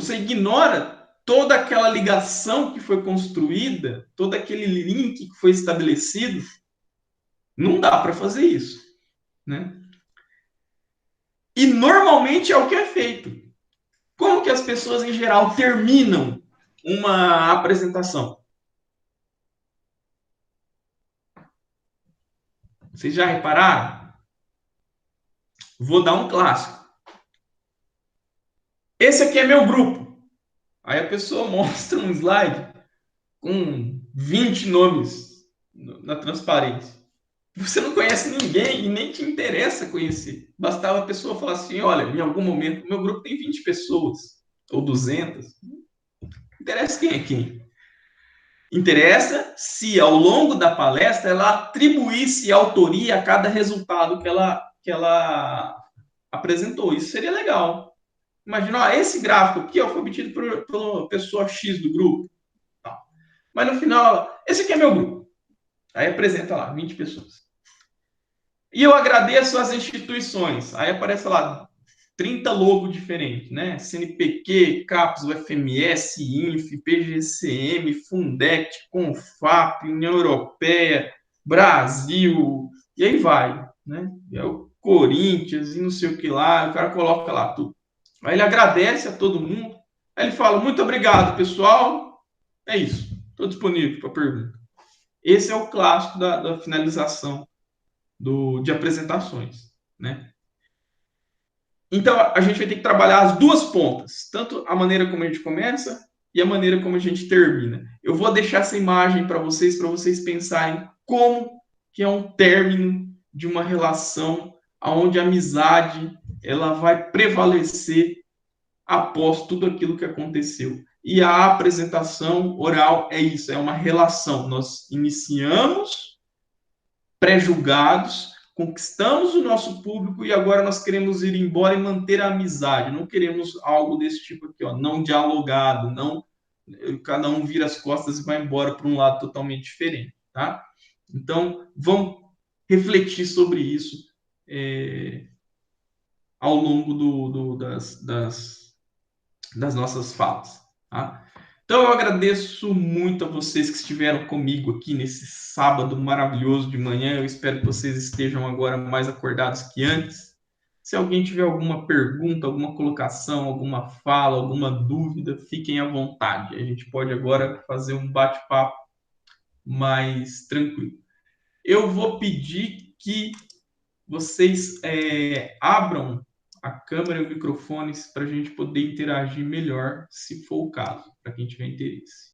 Você ignora toda aquela ligação que foi construída, todo aquele link que foi estabelecido. Não dá para fazer isso, né? E normalmente é o que é feito. Como que as pessoas em geral terminam uma apresentação? Vocês já repararam? Vou dar um clássico. Esse aqui é meu grupo. Aí a pessoa mostra um slide com 20 nomes na transparência. Você não conhece ninguém e nem te interessa conhecer. Bastava a pessoa falar assim, olha, em algum momento, meu grupo tem 20 pessoas, ou 200. Não interessa quem é quem. Interessa se, ao longo da palestra, ela atribuísse autoria a cada resultado que ela apresentou. Isso seria legal. Imagina, ó, esse gráfico aqui foi obtido pela pessoa X do grupo. Mas no final, esse aqui é meu grupo. Aí apresenta lá, 20 pessoas. E eu agradeço às instituições. Aí aparece lá 30 logos diferentes, né? CNPq, CAPES, UFMS, INF, PGCM, Fundect, Confap, União Europeia, Brasil, e aí vai, né? E é o Corinthians e não sei o que lá, o cara coloca lá tudo. Aí ele agradece a todo mundo, aí ele fala, muito obrigado, pessoal, é isso, estou disponível para pergunta. Esse é o clássico da finalização de apresentações, né? Então, a gente vai ter que trabalhar as duas pontas, tanto a maneira como a gente começa e a maneira como a gente termina. Eu vou deixar essa imagem para vocês pensarem como que é um término de uma relação onde a amizade ela vai prevalecer após tudo aquilo que aconteceu. E a apresentação oral é isso, é uma relação. Nós iniciamos pré-julgados, conquistamos o nosso público e agora nós queremos ir embora e manter a amizade. Não queremos algo desse tipo aqui, ó, não dialogado, não cada um vira as costas e vai embora para um lado totalmente diferente, tá? Então, vamos refletir sobre isso ao longo das nossas falas, tá? Então, eu agradeço muito a vocês que estiveram comigo aqui nesse sábado maravilhoso de manhã. Eu espero que vocês estejam agora mais acordados que antes. Se alguém tiver alguma pergunta, alguma colocação, alguma fala, alguma dúvida, fiquem à vontade. A gente pode agora fazer um bate-papo mais tranquilo. Eu vou pedir que vocês abram a câmera e o microfone para a gente poder interagir melhor, se for o caso, para quem tiver interesse.